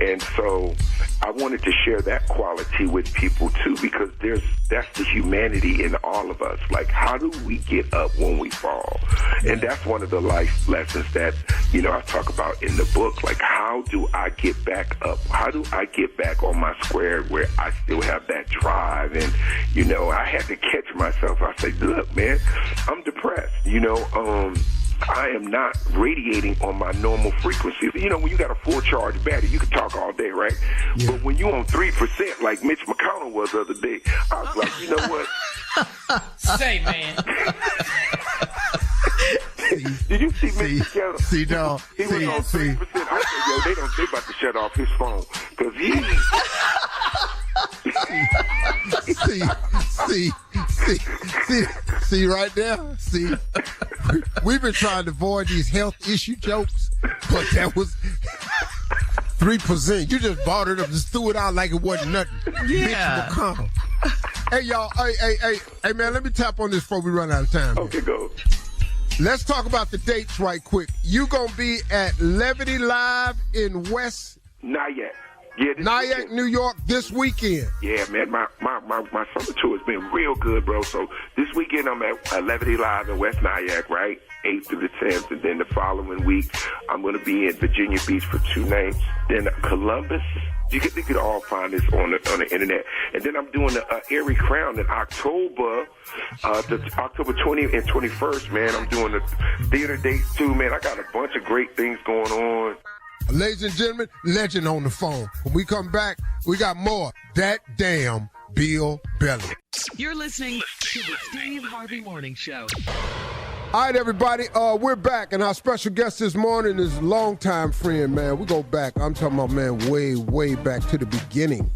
And so I wanted to share that quality with people too, because that's the humanity in all of us. Like, how do we get up when we fall? And that's one of the life lessons that I talk about in the book. Like, how do I get back up? How do I get back on my square where I still have that drive? And I had to catch myself. I say, look, man, I'm depressed. I am not radiating on my normal frequency. When you got a full charge battery, you can talk all day, right? Yeah. But when you on 3%, like Mitch McConnell was the other day, I was like, you know what? Say, man. Did you see Mitch See, dog. He was on 3%. I said, yo, they about to shut off his phone. Because See right there? See, we've been trying to avoid these health issue jokes, but that was 3%. You just bought it up, just threw it out like it wasn't nothing. Yeah. Mitch McConnell. Hey, y'all. Hey, man, let me tap on this before we run out of time. Okay, go. Let's talk about the dates right quick. You gonna be at Levity Live in West Nyack. Yeah, Nyack, New York, this weekend. Yeah, man, my summer tour has been real good, bro. So this weekend I'm at Levity Live in West Nyack, right? 8th to the 10th, and then the following week I'm going to be in Virginia Beach for 2 nights. Then Columbus. You could all find this on the internet. And then I'm doing the Erie Crown in October, October 20th and 21st, man. I'm doing the theater dates too, man. I got a bunch of great things going on. Ladies and gentlemen, legend on the phone. When we come back, we got more. That damn Bill Bellamy. You're listening to the Steve Harvey Morning Show. All right, everybody, we're back, and our special guest this morning is longtime friend, man. We go back. I'm talking about, man, way back to the beginning.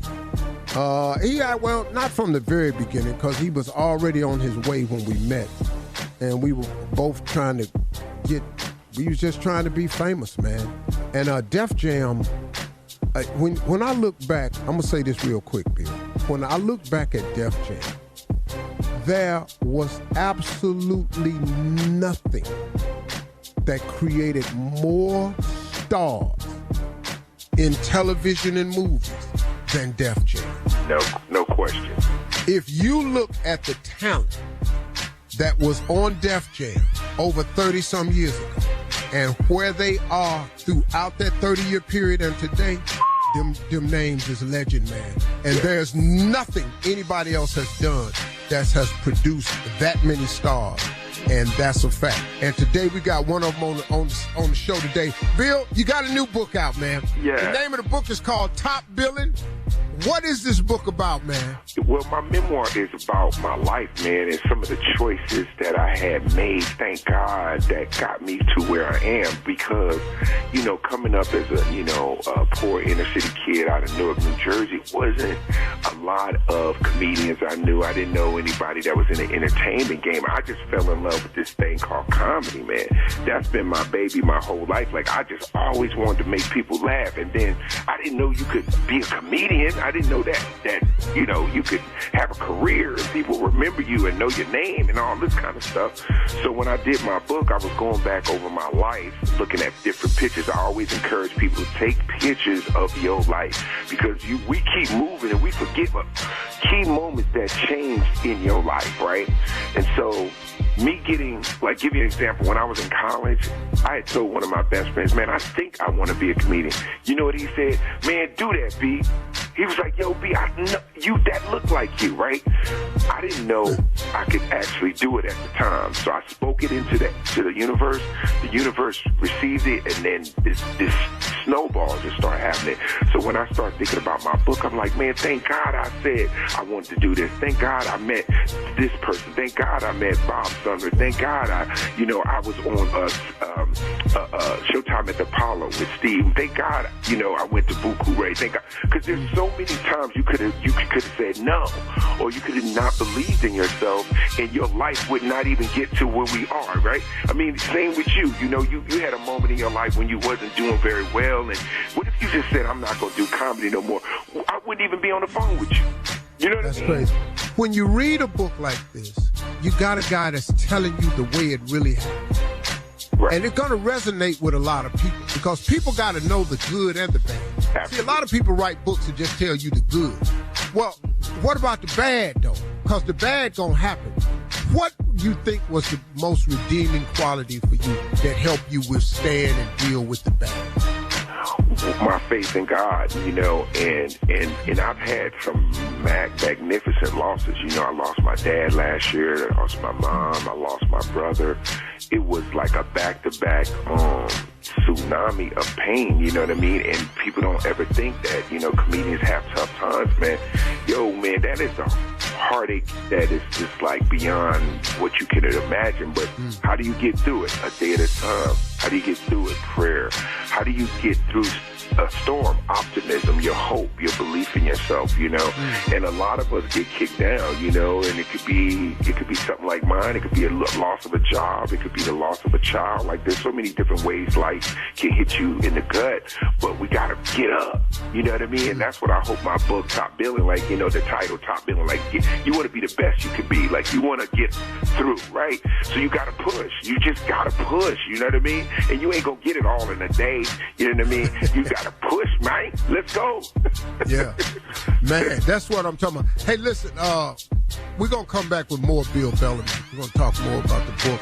Well, not from the very beginning, because he was already on his way when we met, and we were both trying to we was just trying to be famous, man. And Def Jam, when I look back, I'm going to say this real quick, Bill. When I look back at Def Jam, there was absolutely nothing that created more stars in television and movies than Def Jam. No question. If you look at the talent that was on Def Jam over 30-some years ago and where they are throughout that 30-year period and today, them names is legend, man. And there's nothing anybody else has done that has produced that many stars, and that's a fact. And today we got one of them on the show today. Bill, you got a new book out, man. Yeah. The name of the book is called Top Billin'. What is this book about, man? Well, my memoir is about my life, man, and some of the choices that I had made, thank God, that got me to where I am. Because, coming up as a poor inner city kid out of Newark, New Jersey, wasn't a lot of comedians I knew. I didn't know anybody that was in the entertainment game. I just fell in love with this thing called comedy, man. That's been my baby my whole life. Like, I just always wanted to make people laugh. And then I didn't know you could be a comedian. I didn't know that you could have a career and people remember you and know your name and all this kind of stuff. So when I did my book, I was going back over my life, looking at different pictures. I always encourage people to take pictures of your life because we keep moving and we forget key moments that changed in your life, right? And so me give you an example. When I was in college, I had told one of my best friends, man, I think I want to be a comedian. You know what he said? Man, do that, B. He was like, yo, B, I know you, that look like you, right? I didn't know I could actually do it at the time. So I spoke it to the universe. The universe received it, and then this snowball just started happening. So when I started thinking about my book, I'm like, man, thank God I said I wanted to do this. Thank God I met this person. Thank God I met Bob Sumner. Thank God I was on Showtime at the Apollo with Steve. Thank God, I went to Buku Ray. Thank God, because there's so many times you could have said no, or you could have not believed in yourself, and your life would not even get to where we are, right? I mean, same with you. You had a moment in your life when you wasn't doing very well, and what if you just said, I'm not going to do comedy no more? I wouldn't even be on the phone with you. You know what I mean? That's crazy. When you read a book like this, you got a guy that's telling you the way it really happened. Right. And it's going to resonate with a lot of people because people got to know the good and the bad. Absolutely. See, a lot of people write books and just tell you the good. Well, what about the bad, though? Because the bad going to happen. What you think was the most redeeming quality for you that helped you withstand and deal with the bad? My faith in God, and I've had some magnificent losses. I lost my dad last year. I lost my mom. I lost my brother. It was like a back-to-back tsunami of pain, you know what I mean? And people don't ever think that, comedians have tough times, man. Yo, man, that is a heartache that is just like beyond what you can imagine. But how do you get through it? A day at a time. How do you get through it? Prayer. How do you get through a storm? Optimism, your hope, your belief in yourself, you know. And a lot of us get kicked down, you know, and it could be something like mine. It could be a loss of a job. It could be the loss of a child. Like, there's so many different ways life can hit you in the gut, but we got to get up. You know what I mean? And that's what I hope my book, Top Billing, like, you know, the title, Top Billing, like, you want to be the best you can be. Like, you want to get through, right? So you got to push. You just got to push, you know what I mean? And you ain't going to get it all in a day, you know what I mean? You got to push, man. Let's go. Yeah. Man, that's what I'm talking about. Hey, listen, we're going to come back with more Bill Bellamy. We're going to talk more about the book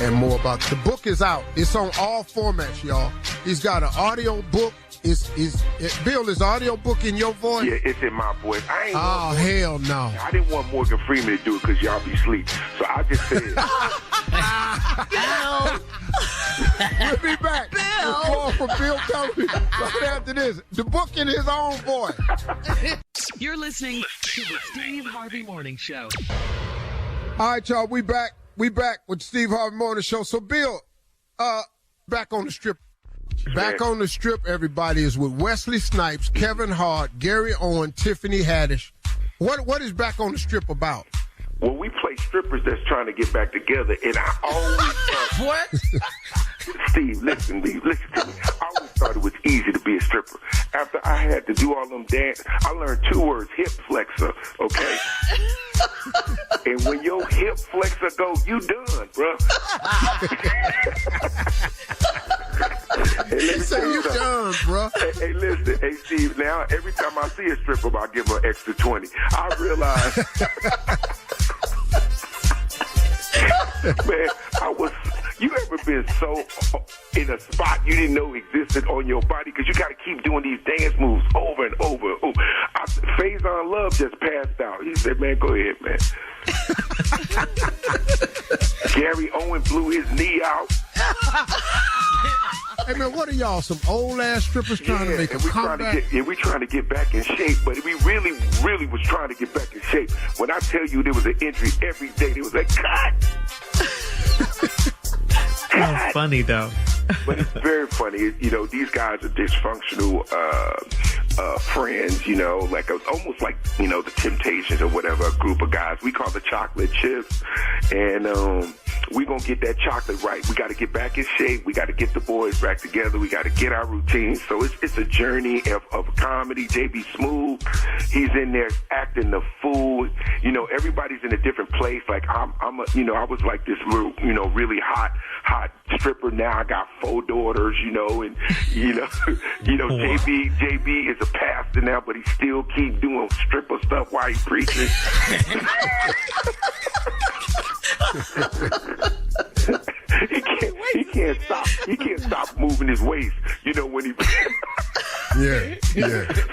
and more about the book is out. It's on all formats, y'all. He's got an audio book. Bill, is audio book in your voice? Yeah, it's in my voice. Hell no. I didn't want Morgan Freeman to do it because y'all be asleep. So I just said We'll be back. Bill. More from Bill Bellamy right after this. The book in his own voice. You're listening to the Steve Harvey Morning Show. All right, y'all, we back. We back with Steve Harvey Morning Show. So, Bill, back on the strip. Back on the strip, everybody, is with Wesley Snipes, Kevin Hart, Gary Owen, Tiffany Haddish. What is Back on the Strip about? Well, we play strippers that's trying to get back together, and I always thought... What? Steve, listen to me. I always thought it was easy to be a stripper. After I had to do all them dance, I learned 2 words, hip flexor, okay? And when your hip flexor go, you done, bro. Hey, He said you done, bro. Hey, listen. Hey, Steve, now every time I see a stripper, I give her an extra 20. I realize... Man, you ever been so in a spot you didn't know existed on your body? Because you got to keep doing these dance moves over and over. Faison Love just passed out. He said, man, go ahead, man. Gary Owen blew his knee out. Hey, man, what are y'all, some old-ass strippers trying to make a comeback? We're trying to get back in shape, but we really, really was trying to get back in shape. When I tell you there was an injury every day, there was a cut. That's funny, though. But it's very funny. You know, these guys are dysfunctional friends, you know, like almost like, you know, the Temptations or whatever, a group of guys. We call the Chocolate Chips. And we're going to get that chocolate right. We got to get back in shape. We got to get the boys back together. We got to get our routines. So it's a journey of comedy. JB Smooth, he's in there acting the fool. You know, everybody's in a different place. Like I was like this little, you know, really hot stripper. Now I got 4 daughters, you know, and JB is a pastor now, but he still keep doing stripper stuff while he preaching. He can't stop. He can't stop moving his waist. You know when he. Yeah.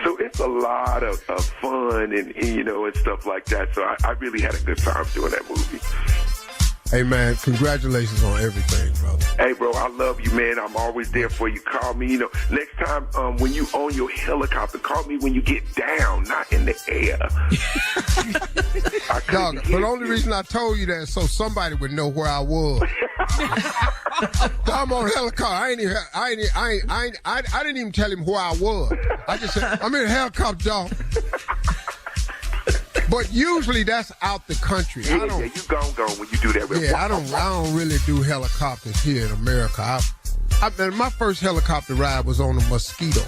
So it's a lot of fun and you know and stuff like that. So I really had a good time doing that movie. Hey, man, congratulations on everything, brother. Hey, bro, I love you, man. I'm always there for you. Call me, you know. Next time when you on your helicopter, call me when you get down, not in the air. Dog, but the only reason I told you that is so somebody would know where I was. I'm on a helicopter. I didn't even tell him where I was. I just said, I'm in a helicopter, dog. But usually that's out the country. Yeah, you gone when you do that. Yeah, I don't really do helicopters here in America. My first helicopter ride was on a Mosquito.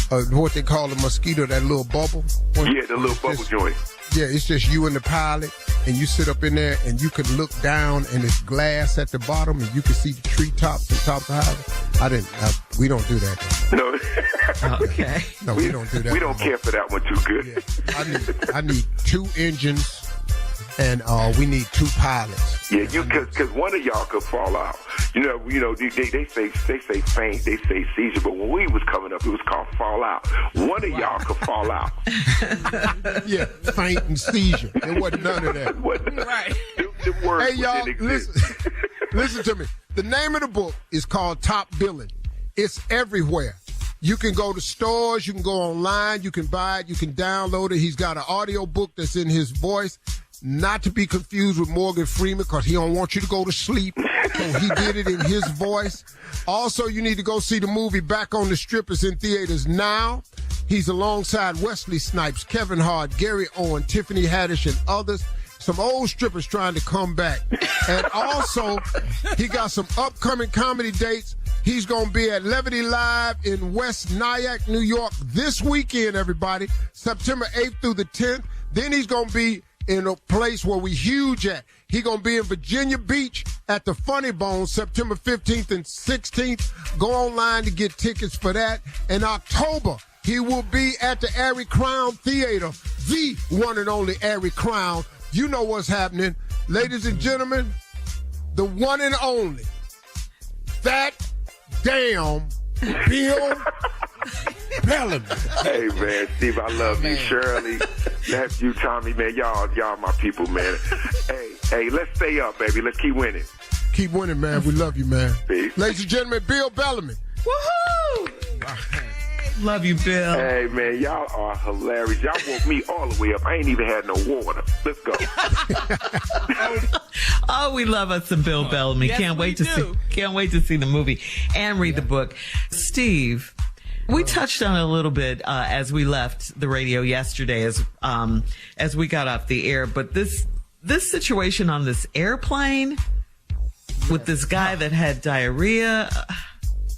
What they call a Mosquito, that little bubble. Yeah, the little bubble joint. Yeah, it's just you and the pilot, and you sit up in there, and you can look down, and it's glass at the bottom, and you can see the treetops and top of the highway. We don't do that. No. Okay. No, we don't do that. We don't care for that one too good. Yeah. I need 2 engines, and we need 2 pilots. Yeah, because one of y'all could fall out. You know, they say faint, they say seizure, but when we was coming up, it was called fall out. One of y'all could fall out. Yeah, faint and seizure. There wasn't none of that. Right. The words hey, y'all, listen to me. The name of the book is called Top Billing. It's everywhere. You can go to stores. You can go online. You can buy it. You can download it. He's got an audio book that's in his voice. Not to be confused with Morgan Freeman, because he don't want you to go to sleep. So he did it in his voice. Also, you need to go see the movie Back on the Strip. It's in theaters now. He's alongside Wesley Snipes, Kevin Hart, Gary Owen, Tiffany Haddish, and others. Some old strippers trying to come back. And also, he got some upcoming comedy dates. He's going to be at Levity Live in West Nyack, New York this weekend, everybody, September 8th through the 10th. Then he's going to be in a place where we huge at. He's going to be in Virginia Beach at the Funny Bone September 15th and 16th. Go online to get tickets for that. In October, he will be at the Airy Crown Theater, the one and only Airy Crown. You know what's happening. Ladies and gentlemen, the one and only, that damn Bill Bellamy. Hey, man, Steve, I love you. Shirley, nephew, Tommy, man, y'all my people, man. Hey, let's stay up, baby. Let's keep winning. Keep winning, man. We love you, man. Peace. Ladies and gentlemen, Bill Bellamy. Woohoo! Love you, Bill. Hey, man, y'all are hilarious. Y'all woke me all the way up. I ain't even had no water. Let's go. Oh, we love us some Bill Bellamy. Yes, Can't wait to see the movie and read the book. Steve, we touched on it a little bit as we left the radio yesterday as we got off the air, but this situation on this airplane with this guy that had diarrhea.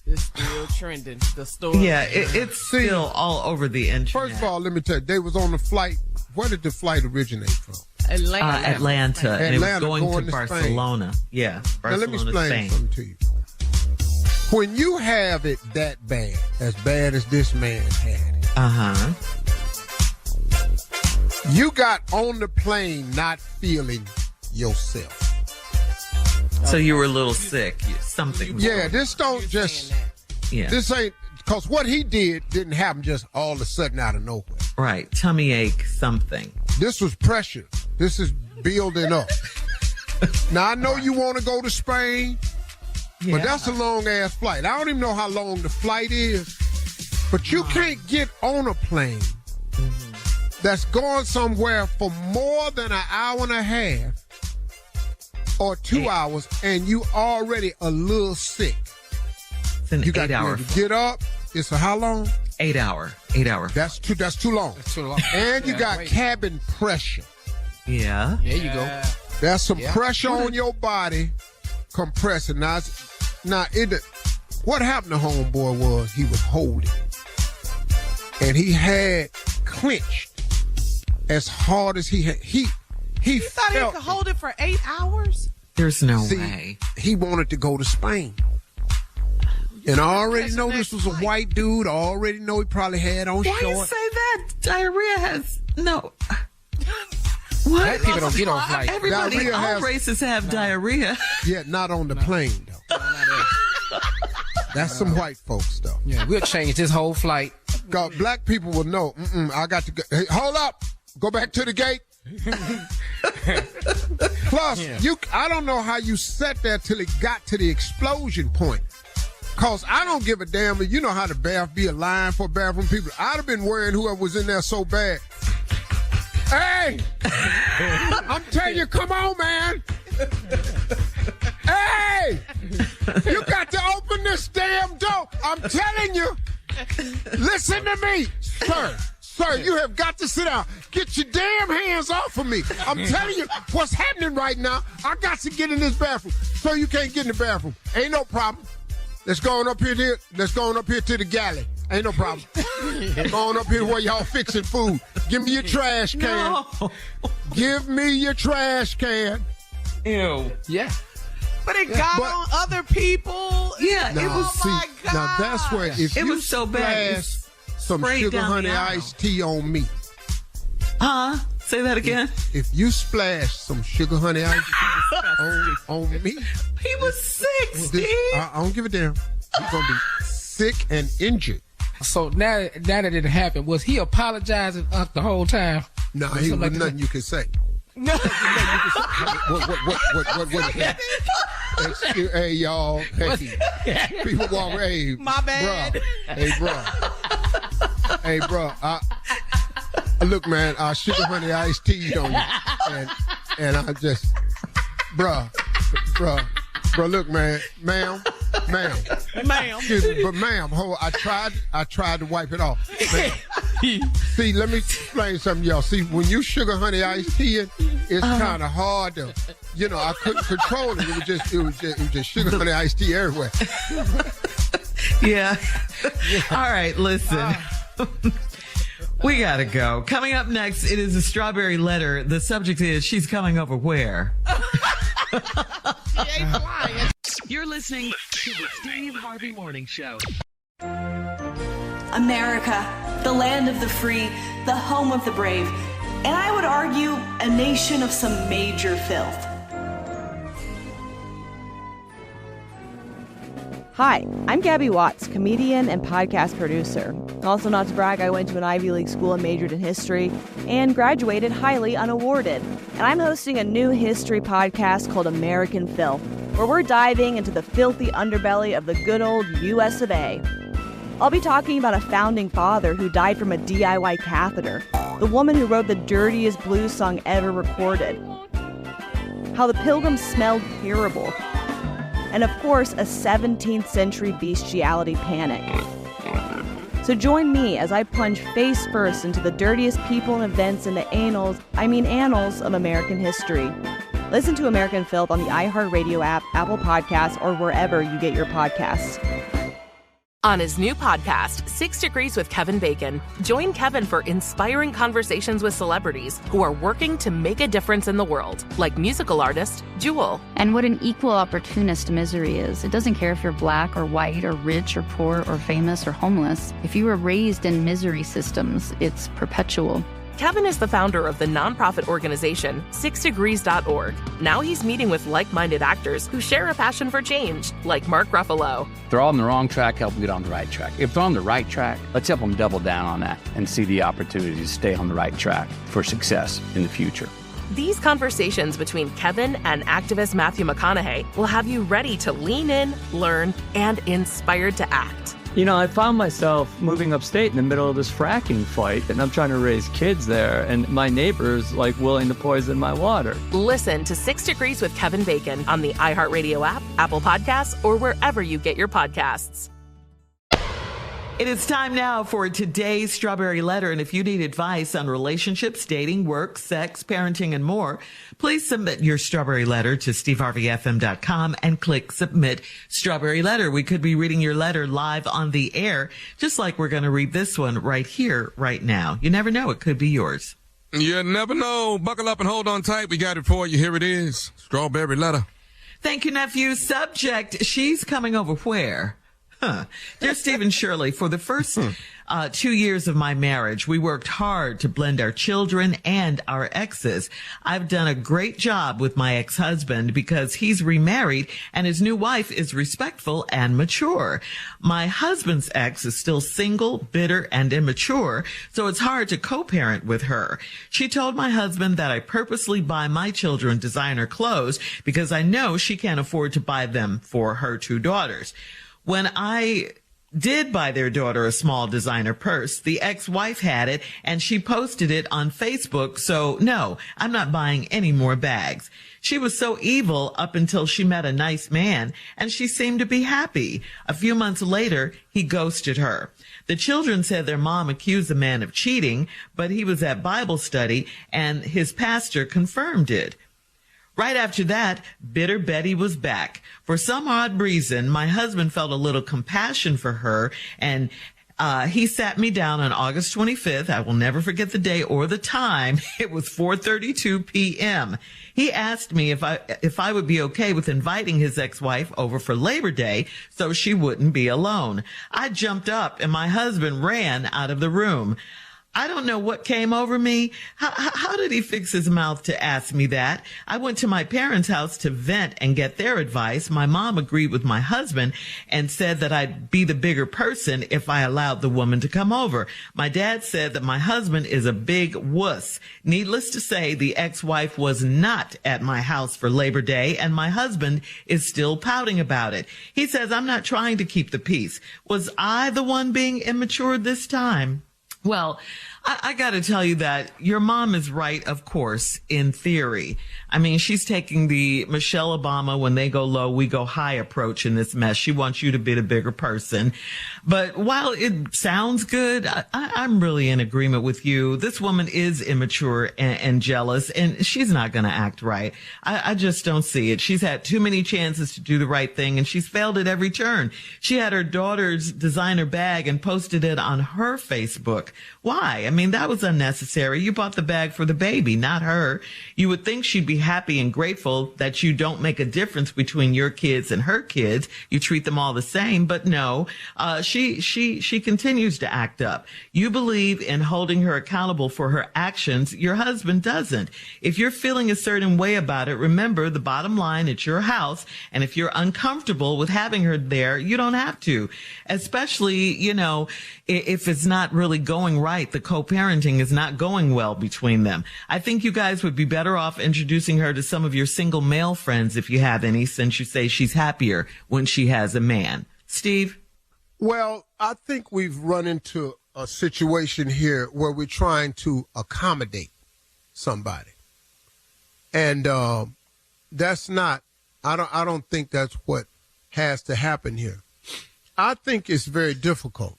It's still trending. The story. Yeah, it's still all over the internet. First of all, let me tell you, they was on the flight. Where did the flight originate from? Atlanta. And it was going to to Barcelona. Spain. Yeah, Barcelona, now let me explain Spain. something to you. When you have it that bad as this man had it, you got on the plane not feeling yourself. So you were a little sick. Something. Yeah, this don't just. Yeah. This ain't, because what he did didn't happen just all of a sudden out of nowhere. Right. Tummy ache, something. This was pressure. This is building up. Now, I know you want to go to Spain, but that's a long-ass flight. I don't even know how long the flight is, but you can't get on a plane that's going somewhere for more than an hour and a half or 2 hours, and you already a little sick. It's an 8-hour flight. Get up. It's a how long? 8 hour. That's too long. That's too long. And you got cabin pressure. Yeah. There you go. There's some pressure on your body compressing. What happened to homeboy was he was holding. And he had clenched as hard as he had. He thought he could hold it for 8 hours? There's no way. He wanted to go to Spain. And I already know this was a white dude. I already know he probably had on shorts. Why you say that? Diarrhea has no. What? Black people don't get on flights. Everybody, all races have diarrhea. Yeah, not on the plane though. That's some white folks stuff. Yeah, we'll change this whole flight. God, black people will know. I got to go. Hey, hold up. Go back to the gate. Plus, I don't know how you sat there till it got to the explosion point. Cause I don't give a damn. You know how the bath be a line for bathroom people. I'd have been worrying whoever was in there so bad. Hey, I'm telling you, come on, man. Hey, you got to open this damn door. I'm telling you. Listen to me, sir. Sir, you have got to sit down. Get your damn hands off of me. I'm telling you what's happening right now. I got to get in this bathroom. Sir, you can't get in the bathroom. Ain't no problem. Let's go on up here to the galley. Ain't no problem. Go on up here where y'all fixing food. Give me your trash can. No. Give me your trash can. Ew. Yeah. But it got on other people. Yeah, it was. My God. Now that's where if it you was so bad. some sugar honey iced tea on me. Say that again. If you splash some sugar honey iced tea on me. He was sick, Steve. I don't give a damn. He's going to be sick and injured. So now that it happened, was he apologizing the whole time? No, he was nothing you could say. No. What Hey, y'all. Hey, people walk. Hey, my bad. Bruh. Hey, bro. Hey, bro. Look, man. I sugar honey iced tea on you, and I just, bro. Look, man, ma'am. Excuse me, but ma'am, I tried to wipe it off. See, let me explain something to y'all. See, when you sugar honey iced tea, it's kind of hard to, I couldn't control it. It was just sugar honey iced tea everywhere. Yeah. All right, listen. We gotta go. Coming up next, it is a strawberry letter. The subject is, she's coming over where? She ain't flying. You're listening to the Steve Harvey Morning Show. America, the land of the free, the home of the brave, and I would argue a nation of some major filth. Hi, I'm Gabby Watts, comedian and podcast producer. Also, not to brag, I went to an Ivy League school and majored in history and graduated highly unawarded. And I'm hosting a new history podcast called American Filth, where we're diving into the filthy underbelly of the good old US of A. I'll be talking about a founding father who died from a DIY catheter, the woman who wrote the dirtiest blues song ever recorded, how the Pilgrims smelled terrible, and of course, a 17th century bestiality panic. So join me as I plunge face first into the dirtiest people and events in the annals of American history. Listen to American Filth on the iHeartRadio app, Apple Podcasts, or wherever you get your podcasts. On his new podcast, 6 Degrees with Kevin Bacon, join Kevin for inspiring conversations with celebrities who are working to make a difference in the world, like musical artist Jewel. And what an equal opportunist misery is. It doesn't care if you're black or white or rich or poor or famous or homeless. If you were raised in misery systems, it's perpetual. Kevin is the founder of the nonprofit organization 6degrees.org. Now he's meeting with like-minded actors who share a passion for change, like Mark Ruffalo. If they're all on the wrong track, help them get on the right track. If they're on the right track, let's help them double down on that and see the opportunity to stay on the right track for success in the future. These conversations between Kevin and activist Matthew McConaughey will have you ready to lean in, learn, and inspired to act. I found myself moving upstate in the middle of this fracking fight, and I'm trying to raise kids there, and my neighbor's willing to poison my water. Listen to 6 Degrees with Kevin Bacon on the iHeartRadio app, Apple Podcasts, or wherever you get your podcasts. It is time now for today's Strawberry Letter. And if you need advice on relationships, dating, work, sex, parenting, and more, please submit your Strawberry Letter to steveharveyfm.com and click Submit Strawberry Letter. We could be reading your letter live on the air, just like we're going to read this one right here, right now. You never know. It could be yours. You never know. Buckle up and hold on tight. We got it for you. Here it is. Strawberry Letter. Thank you, nephew. Subject, she's coming over where? Dear Steve and Shirley, for the first 2 years of my marriage, we worked hard to blend our children and our exes. I've done a great job with my ex-husband because he's remarried and his new wife is respectful and mature. My husband's ex is still single, bitter, and immature, so it's hard to co-parent with her. She told my husband that I purposely buy my children designer clothes because I know she can't afford to buy them for her 2 daughters. When I did buy their daughter a small designer purse, the ex-wife had it and she posted it on Facebook. So no, I'm not buying any more bags. She was so evil up until she met a nice man and she seemed to be happy. A few months later, he ghosted her. The children said their mom accused the man of cheating, but he was at Bible study and his pastor confirmed it. Right after that, bitter Betty was back. For some odd reason, my husband felt a little compassion for her, and he sat me down on August 25th. I will never forget the day or the time. It was 4:32 p.m. He asked me if I would be okay with inviting his ex-wife over for Labor Day so she wouldn't be alone. I jumped up, and my husband ran out of the room. I don't know what came over me. How did he fix his mouth to ask me that? I went to my parents' house to vent and get their advice. My mom agreed with my husband and said that I'd be the bigger person if I allowed the woman to come over. My dad said that my husband is a big wuss. Needless to say, the ex-wife was not at my house for Labor Day, and my husband is still pouting about it. He says, I'm not trying to keep the peace. Was I the one being immature this time? Well, I got to tell you that your mom is right, of course, in theory. I mean, she's taking the Michelle Obama, when they go low, we go high approach in this mess. She wants you to be the bigger person. But while it sounds good, I'm really in agreement with you. This woman is immature and jealous, and she's not going to act right. I just don't see it. She's had too many chances to do the right thing, and she's failed at every turn. She had her daughter's designer bag and posted it on her Facebook. Why? I mean, that was unnecessary. You bought the bag for the baby, not her. You would think she'd be happy and grateful that you don't make a difference between your kids and her kids. You treat them all the same, but no, she continues to act up. You believe in holding her accountable for her actions. Your husband doesn't. If you're feeling a certain way about it, remember the bottom line, it's your house. And if you're uncomfortable with having her there, you don't have to, especially, you know, if it's not really going right, the co-parenting is not going well between them. I think you guys would be better off introducing her to some of your single male friends if you have any, since you say she's happier when she has a man. Steve? Well, I think we've run into a situation here where we're trying to accommodate somebody. And that's not, I don't think that's what has to happen here. I think it's very difficult.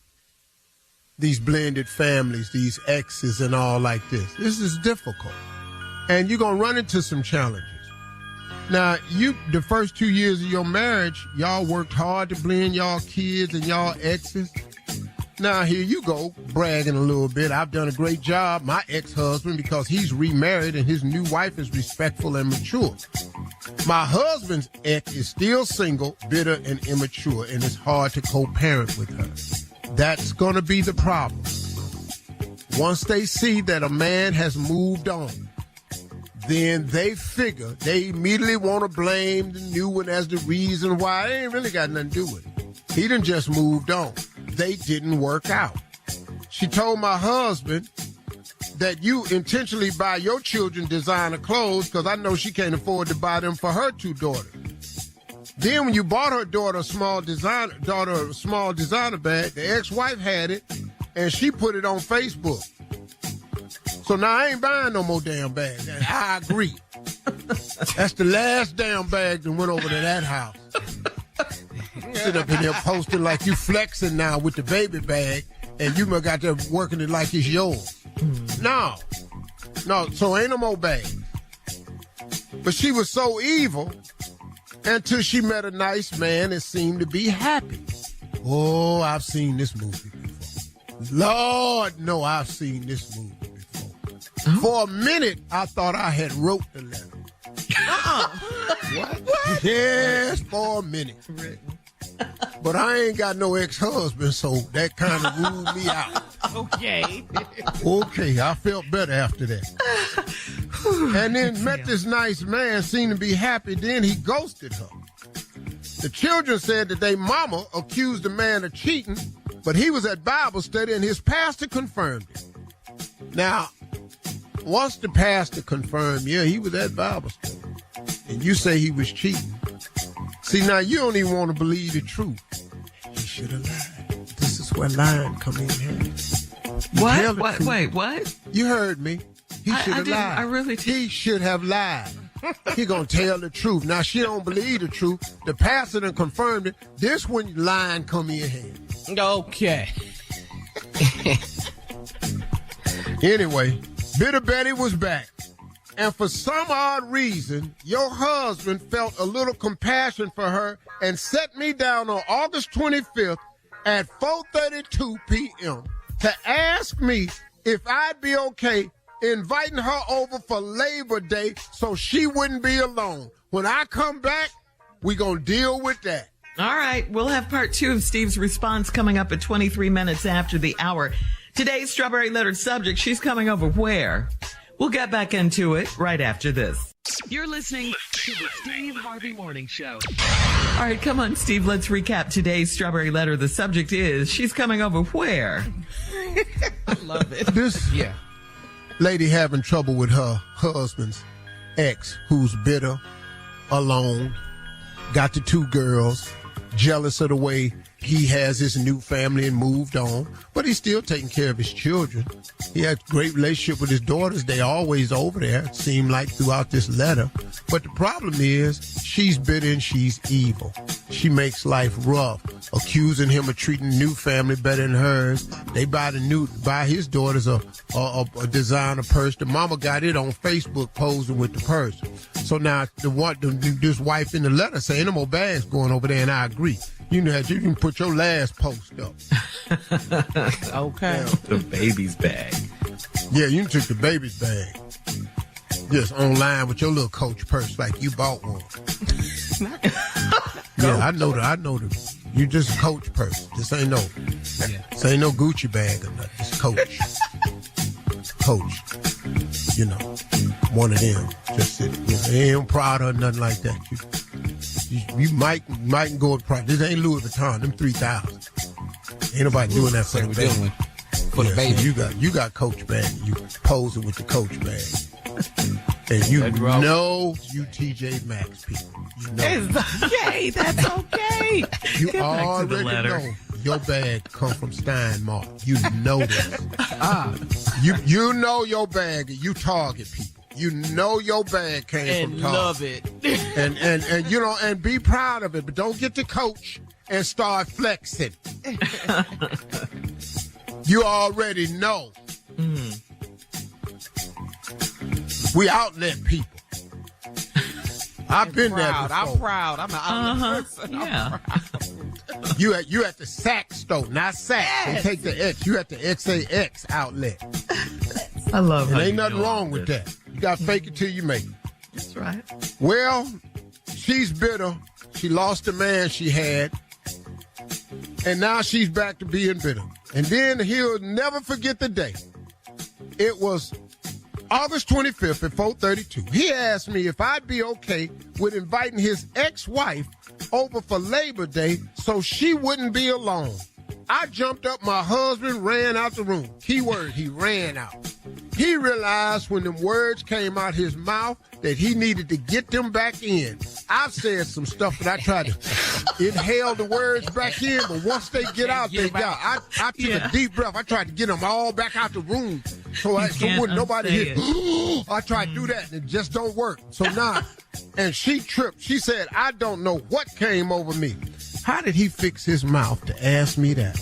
These blended families, these exes and all like this. This is difficult. And you're going to run into some challenges. Now, the first 2 years of your marriage, y'all worked hard to blend y'all kids and y'all exes. Now, here you go, bragging a little bit. I've done a great job. My ex-husband, because he's remarried and his new wife is respectful and mature. My husband's ex is still single, bitter, and immature, and it's hard to co-parent with her. That's going to be the problem. Once they see that a man has moved on, then they figure they immediately want to blame the new one as the reason why. They ain't really got nothing to do with it. He done just moved on. They didn't work out. She told my husband that you intentionally buy your children designer clothes because I know she can't afford to buy them for her two daughters. Then when you bought her daughter a small designer bag, the ex-wife had it, and she put it on Facebook. So now I ain't buying no more damn bags. I agree. That's the last damn bag that went over to that house. Sit up in there posting like you flexing now with the baby bag, and you got there working it like it's yours. No, so ain't no more bags. But she was so evil until she met a nice man and seemed to be happy. Oh, I've seen this movie before. Lord, no, I've seen this movie before. Oh. For a minute, I thought I had wrote the letter. What? Yes, for a minute. But I ain't got no ex-husband, so that kind of ruled me out. Okay, I felt better after that. And then met this nice man, seemed to be happy, then he ghosted her. The children said that their mama accused the man of cheating, but he was at Bible study and his pastor confirmed it. Now, once the pastor confirmed, yeah, he was at Bible study, and you say he was cheating. See, now you don't even want to believe the truth. He should have lied. This is where lying come in handy. What? Wait, what? You heard me. He should have lied. I really did. He should have lied. He gonna tell the truth. Now she don't believe the truth. The pastor done confirmed it. This when lying come in handy. Okay. Anyway, Bitter Betty was back. And for some odd reason, your husband felt a little compassion for her and set me down on August 25th at 4:32 p.m. to ask me if I'd be okay inviting her over for Labor Day so she wouldn't be alone. When I come back, we gonna deal with that. All right. We'll have part 2 of Steve's response coming up at 23 minutes after the hour. Today's Strawberry Letter subject, she's coming over where? We'll get back into it right after this. You're listening to the Steve Harvey Morning Show. All right, come on, Steve. Let's recap today's Strawberry Letter. The subject is, she's coming over where? I love it. This lady having trouble with her husband's ex, who's bitter, alone, got the 2 girls, jealous of the way he has his new family and moved on, but he's still taking care of his children. He has a great relationship with his daughters. They always over there, it seemed like throughout this letter. But the problem is she's bitter and she's evil. She makes life rough, accusing him of treating the new family better than hers. They buy his daughters a designer purse. The mama got it on Facebook posing with the purse. So now this wife in the letter saying, no more bags going over there, and I agree. You know, you can put your last post up. Okay. The baby's bag. Yeah, you took the baby's bag. Just online with your little Coach purse like you bought one. Yeah, I know the. You just Coach purse. This ain't no Gucci bag or nothing. It's Coach. Coach. You know, one of them. Just ain't proud of nothing like that. You might go with pride. This ain't Louis Vuitton. Them 3,000. Ain't nobody doing that for the baby. For the baby. You got Coach bag. You posing with the Coach bag. And you know you TJ Maxx people. You know. It's okay. That's okay. You already know your bag come from Steinmart. You know this. You know your bag. You Target people. You know your bag came from Target. Love it. And you know, and be proud of it, but don't get the Coach and start flexing. You already know. We outlet people. I've been there before. I'm proud. I'm an outlet person. Yeah. You at the Saks store, not Saks. Yes. They take the X. You at the XAX outlet. I love it. Ain't nothing wrong with that. You got to fake it till you make it. That's right. Well, she's bitter. She lost the man she had. And now she's back to being bitter. And then he'll never forget the day. It was August 25th at 4:32. He asked me if I'd be okay with inviting his ex-wife over for Labor Day so she wouldn't be alone. I jumped up, my husband ran out the room. Keyword, he ran out. He realized when them words came out his mouth that he needed to get them back in. I've said some stuff, but I tried to inhale the words back in, but once they get out, they got. I took a deep breath. I tried to get them all back out the room so wouldn't nobody hear. I tried to do that, and it just don't work. So now, and she tripped. She said, I don't know what came over me. How did he fix his mouth to ask me that?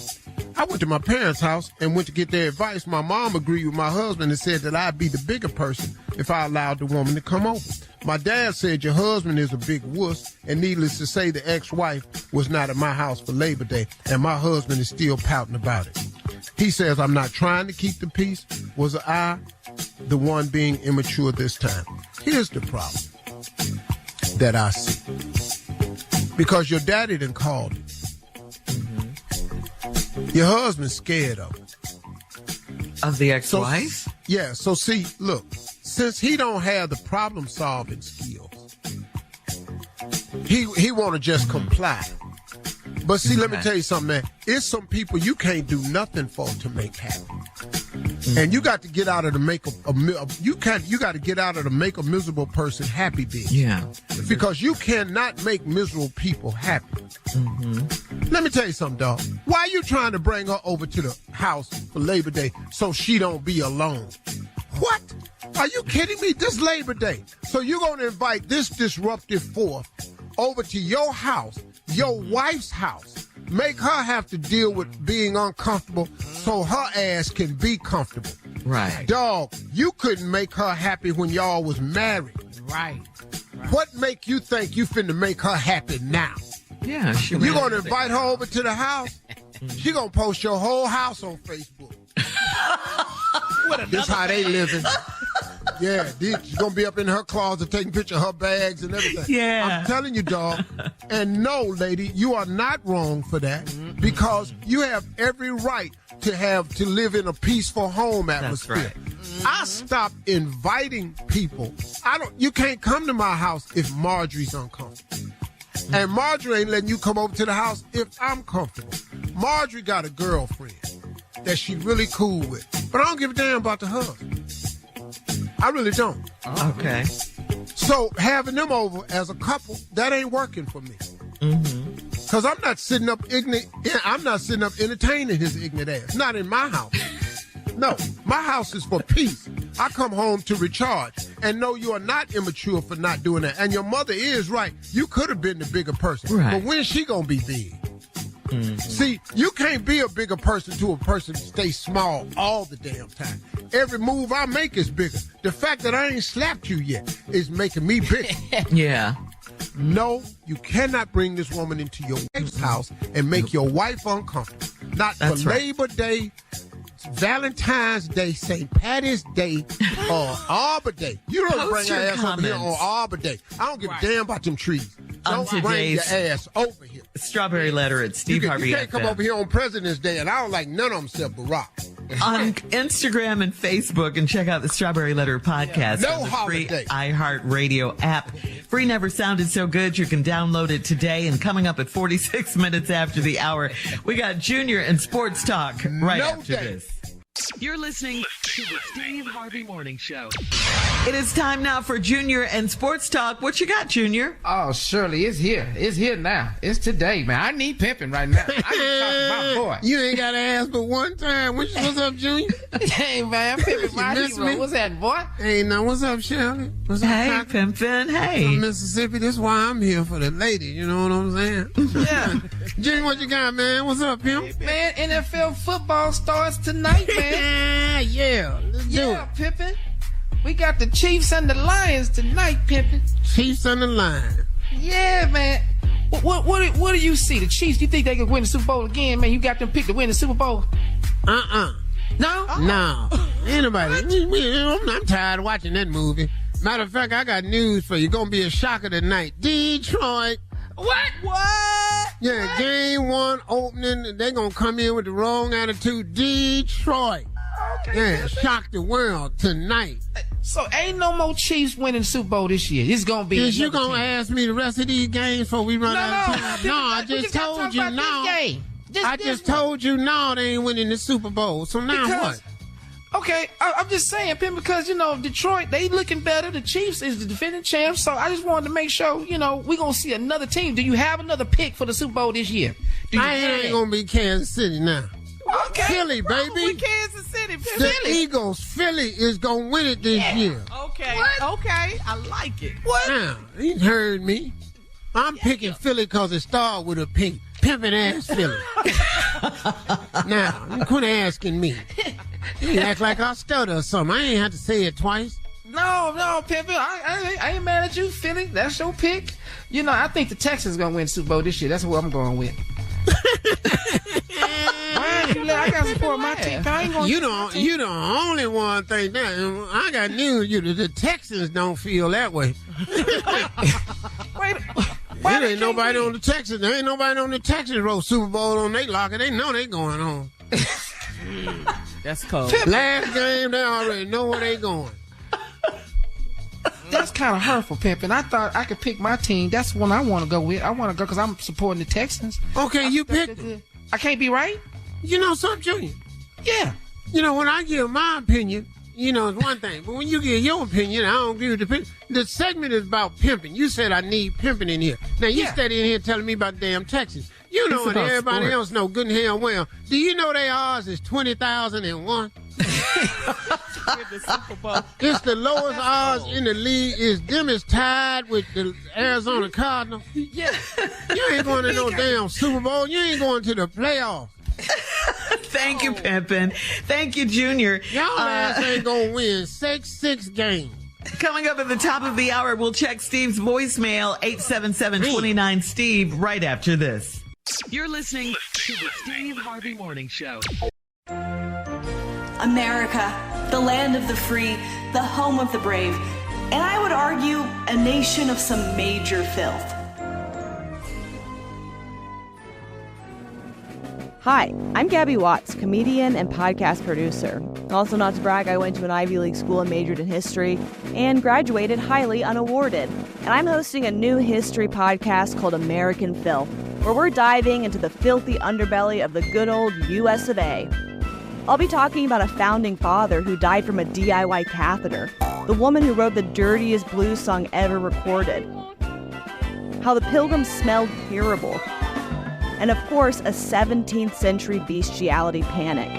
I went to my parents' house and went to get their advice. My mom agreed with my husband and said that I'd be the bigger person if I allowed the woman to come over. My dad said your husband is a big wuss, and needless to say, the ex-wife was not at my house for Labor Day, and my husband is still pouting about it. He says I'm not trying to keep the peace. Was I the one being immature this time? Here's the problem that I see. Because your daddy done called it. Your husband's scared of it. Of the ex-wife? So see, look, since he don't have the problem-solving skills, he want to just comply. But see, let me tell you something, man. It's some people you can't do nothing for to make happy. And you got to get out of the make a miserable person happy business. Yeah. Because you cannot make miserable people happy. Let me tell you something, dog. Why are you trying to bring her over to the house for Labor Day so she don't be alone? What? Are you kidding me? This Labor Day. So you're going to invite this disruptive force over to your house, your wife's house, make her have to deal with being uncomfortable so her ass can be comfortable. Right. Dog, you couldn't make her happy when y'all was married. Right. What make you think you finna make her happy now? Yeah, she You gonna invite her over to the house? She gonna post your whole house on Facebook. This how they living. Yeah, she's going to be up in her closet taking pictures of her bags and everything. Yeah. I'm telling you, dog. And no, lady, you are not wrong for that because you have every right to live in a peaceful home atmosphere. That's right. I stopped inviting people. You can't come to my house if Marjorie's uncomfortable. And Marjorie ain't letting you come over to the house if I'm comfortable. Marjorie got a girlfriend that she really cool with. But I don't give a damn about the husband. I really don't. Okay. So having them over as a couple, that ain't working for me. Because I'm not sitting up entertaining his ignorant ass. Not in my house. No, my house is for peace. I come home to recharge. And no, you are not immature for not doing that. And your mother is right. You could have been the bigger person. Right. But when's she going to be big? See, you can't be a bigger person to a person stay small all the damn time. Every move I make is bigger. The fact that I ain't slapped you yet is making me bigger. Yeah. No, you cannot bring this woman into your wife's house and make your wife uncomfortable. Not That's for right. Labor Day, Valentine's Day, St. Patty's Day, or Arbor Day. You don't Post bring your your ass over here comments. on Arbor Day. I don't give a damn about them trees. On Don't bring your today's ass over here. Strawberry Letter at Steve Harvey You can't come FM. over here on President's Day, and I don't like none of them except Barack. On Instagram and Facebook, and check out the Strawberry Letter podcast No on the free holiday. iHeartRadio app. Free never sounded so good. You can download it today. And coming up at 46 minutes after the hour, we got Junior and Sports Talk right No after day. this. You're listening to the Steve Harvey Morning Show. It is time now for Junior and Sports Talk. What you got, Junior? Oh, Shirley, it's here. It's here now. It's today, man. I need pimping right now. I need to talk to my boy. You ain't got to ask but one time. What's up, Junior? Hey, man, pimping my miss hero. me? What's that, boy? Hey, now, what's up, Shirley? What's up, Hey, Cocky? Pimpin. Hey. From Mississippi. That's why I'm here for the lady. You know what I'm saying? Yeah. Junior, what you got, man? What's up, Pimp? Man, NFL football starts tonight, man. Yeah. Let's do Yeah, it. Pimpin. We got the Chiefs and the Lions tonight, Pimpin. Chiefs on the line. Yeah, man. What do you see? The Chiefs, you think they could win the Super Bowl again, man? You got them picked to win the Super Bowl? No? No. Anybody. I'm tired of watching that movie. Matter of fact, I got news for you. Gonna be a shocker tonight. Detroit. What? Yeah, What? game one opening. They gonna come in with the wrong attitude. Detroit. Yeah, shock the world tonight. So ain't no more Chiefs winning the Super Bowl this year. It's gonna be. Is you another gonna team. ask me the rest of these games before we run out of time? No, I we just gotta told talk you about no. this game. I just told you no, they ain't winning the Super Bowl. So now Because- what? Okay, I'm just saying, Pim, because, you know, Detroit, they looking better. The Chiefs is the defending champs. So I just wanted to make sure, you know, we're going to see another team. Do you have another pick for the Super Bowl this year? Do you I ain't have- gonna be Kansas City now. Okay. Philly, baby. With Kansas City, Pim. The Eagles, Philly is gonna win it this year. Okay. What? Okay. I like it. What? Now, you heard me. I'm picking Philly because it started with a pink. Pimpin' ass Philly. Now, you quit asking me. You act like I stutter or something. I ain't have to say it twice. No, Pim. I ain't mad at you, Philly. That's your pick. You know, I think the Texans going to win the Super Bowl this year. That's what I'm going with. I got to support my team. I ain't gonna You the only one think that. I got news. The Texans don't feel that way. Wait. There ain't nobody on the Texans. There ain't nobody on the Texans wrote Super Bowl on their locker. They know they going on. That's cold. Last game, they already know where they going. That's kind of hurtful, Pimpin. I thought I could pick my team. That's one I want to go with. I want to go because I'm supporting the Texans. Okay, you picked it. I can't be right? You know something, Junior? Yeah. You know, when I give my opinion, you know, it's one thing. But when you give your opinion, I don't agree with the opinion. The segment is about pimping. You said I need pimping in here. Now, you stay in here telling me about damn Texans. You know, and everybody else know good and hell well. Do you know their odds is 20,001? It's the lowest odds in the league. Them is tied with the Arizona Cardinals. Yeah. You ain't going to no damn Super Bowl. You ain't going to the playoffs. Thank you, Pimpin. Thank you, Junior. Y'all ass ain't going to win 6 games. Coming up at the top of the hour, we'll check Steve's voicemail, 877-29-STEVE, right after this. You're listening to the Steve Harvey Morning Show. America, the land of the free, the home of the brave, and I would argue a nation of some major filth. Hi, I'm Gabby Watts, comedian and podcast producer. Also, not to brag, I went to an Ivy League school and majored in history and graduated highly unawarded. And I'm hosting a new history podcast called American Filth, where we're diving into the filthy underbelly of the good old US of A. I'll be talking about a founding father who died from a DIY catheter, the woman who wrote the dirtiest blues song ever recorded, how the Pilgrims smelled terrible, and of course, a 17th century bestiality panic.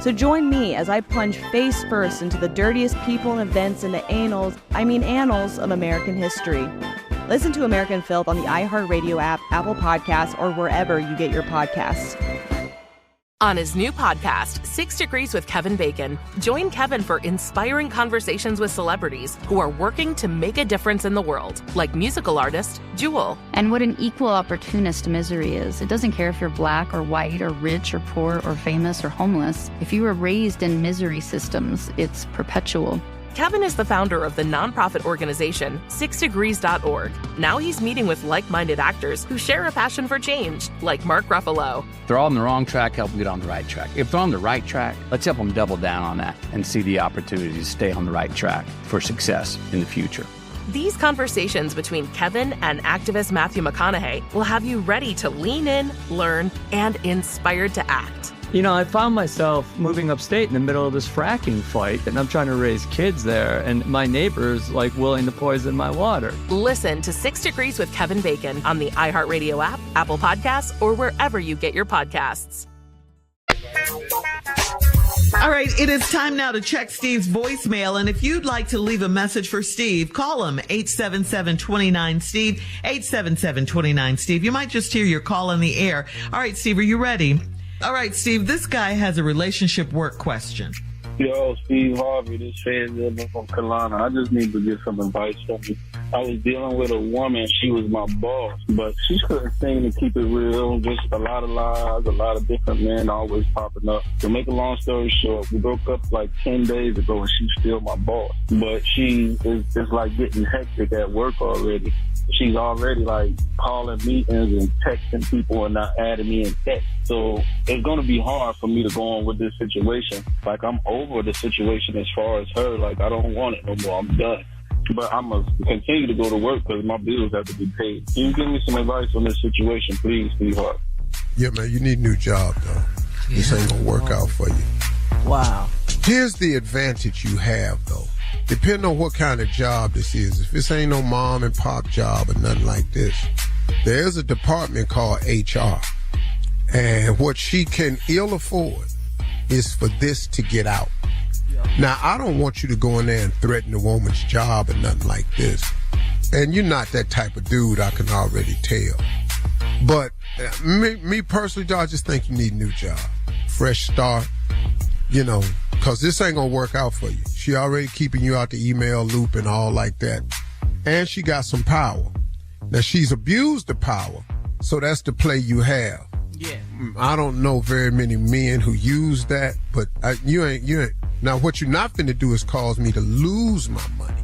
So join me as I plunge face first into the dirtiest people and events in the annals of American history. Listen to American Filth on the iHeartRadio app, Apple Podcasts, or wherever you get your podcasts. On his new podcast, 6 Degrees with Kevin Bacon, join Kevin for inspiring conversations with celebrities who are working to make a difference in the world, like musical artist Jewel. And what an equal opportunist misery is. It doesn't care if you're black or white or rich or poor or famous or homeless. If you were raised in misery systems, it's perpetual. Kevin is the founder of the nonprofit organization 6degrees.org. Now he's meeting with like-minded actors who share a passion for change, like Mark Ruffalo. If they're all on the wrong track, help them get on the right track. If they're on the right track, let's help them double down on that and see the opportunities to stay on the right track for success in the future. These conversations between Kevin and activist Matthew McConaughey will have you ready to lean in, learn, and inspired to act. You know, I found myself moving upstate in the middle of this fracking fight, and I'm trying to raise kids there, and my neighbor's like willing to poison my water. Listen to 6 Degrees with Kevin Bacon on the iHeartRadio app, Apple Podcasts, or wherever you get your podcasts. All right, it is time now to check Steve's voicemail. And if you'd like to leave a message for Steve, call him 877-29-STEVE, 877-29-STEVE. You might just hear your call on the air. All right, Steve, are you ready? All right, Steve, this guy has a relationship work question. Yo, Steve Harvey, this fan from Carolina. I just need to get some advice from you. I was dealing with a woman. She was my boss, but she couldn't seem to keep it real. Just a lot of lies, a lot of different men always popping up. To make a long story short, we broke up like 10 days ago, and she's still my boss. But she is like getting hectic at work already. She's already like calling meetings and texting people and not adding me in text. So it's going to be hard for me to go on with this situation. Like, I'm over the situation as far as her. Like, I don't want it no more. I'm done. But I'm going to continue to go to work because my bills have to be paid. Can you give me some advice on this situation, please, Steve Hart? Yeah, man, you need a new job, though. This ain't going to work out for you. Wow. Here's the advantage you have, though. Depending on what kind of job this is, if this ain't no mom and pop job or nothing like this, there's a department called HR. And what she can ill afford is for this to get out. Now, I don't want you to go in there and threaten a woman's job or nothing like this. And you're not that type of dude, I can already tell. But me personally, I just think you need a new job. Fresh start, you know, because this ain't going to work out for you. She already keeping you out the email loop and all like that. And she got some power. Now, she's abused the power, so that's the play you have. Yeah. I don't know very many men who use that, but you ain't. Now, what you're not finna do is cause me to lose my money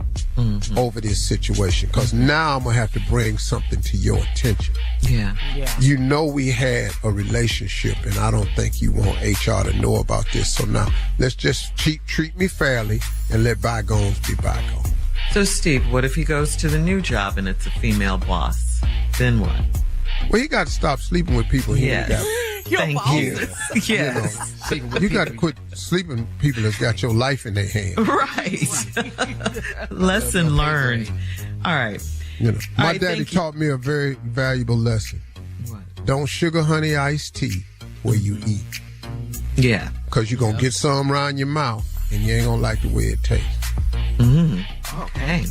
over this situation, because now I'm going to have to bring something to your attention. Yeah. You know we had a relationship, and I don't think you want HR to know about this. So now, let's just treat me fairly and let bygones be bygones. So, Steve, what if he goes to the new job and it's a female boss? Then what? Well, he got to stop sleeping with people he ain't got. Thank you. Yes. You know, you got to quit sleeping with people that's got your life in their hands. Right. Lesson learned. All right. You know, my daddy taught me a very valuable lesson. What? Don't sugar honey iced tea where you eat. Yeah. Because you're going to get some around your mouth and you ain't going to like the way it tastes. Okay.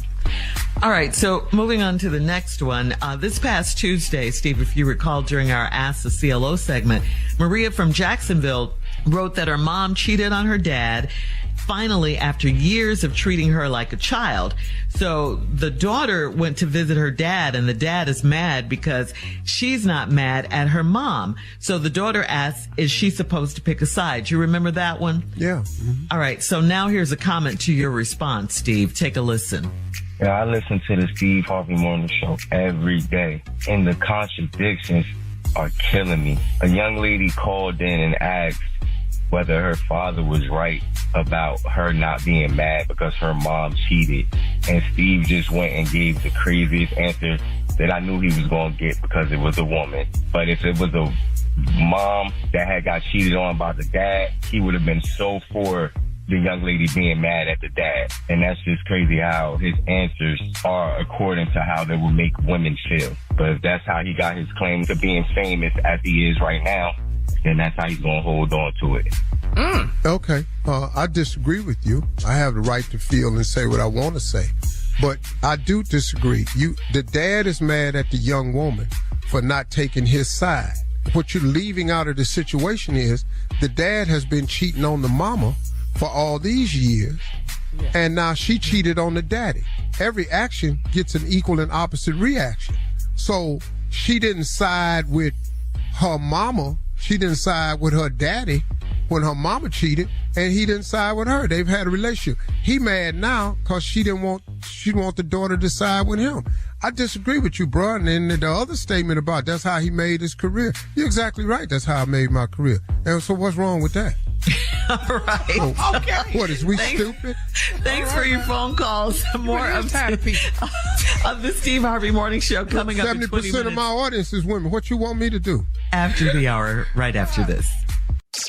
All right, so moving on to the next one. This past Tuesday, Steve, if you recall, during our Ask the CLO segment, Maria from Jacksonville wrote that her mom cheated on her dad finally after years of treating her like a child. So the daughter went to visit her dad, and the dad is mad because she's not mad at her mom. So the daughter asks, is she supposed to pick a side? You remember that one? Yeah. All right. So now here's a comment to your response, Steve. Take a listen. Yeah, I listen to the Steve Harvey Morning Show every day, and the contradictions are killing me. A young lady called in and asked whether her father was right about her not being mad because her mom cheated. And Steve just went and gave the craziest answer that I knew he was going to get because it was a woman. But if it was a mom that had got cheated on by the dad, he would have been so for the young lady being mad at the dad. And that's just crazy how his answers are according to how they will make women feel. But if that's how he got his claim to being famous as he is right now, then that's how he's going to hold on to it. Okay. I disagree with you. I have the right to feel and say what I want to say. But I do disagree. The dad is mad at the young woman for not taking his side. What you're leaving out of the situation is the dad has been cheating on the mama for all these years, and now she cheated on the daddy. Every action gets an equal and opposite reaction. So she didn't side with her mama. She didn't side with her daddy when her mama cheated, and he didn't side with her. They've had a relationship. He mad now because she want the daughter to side with him. I disagree with you, bro. And then the other statement about that's how he made his career. You're exactly right. That's how I made my career. And so what's wrong with that? All right. Okay. What, is we stupid? Thanks for your phone calls. More of the Steve Harvey Morning Show coming up in 20 minutes. 70% of my audience is women. What you want me to do? After the hour, right after this.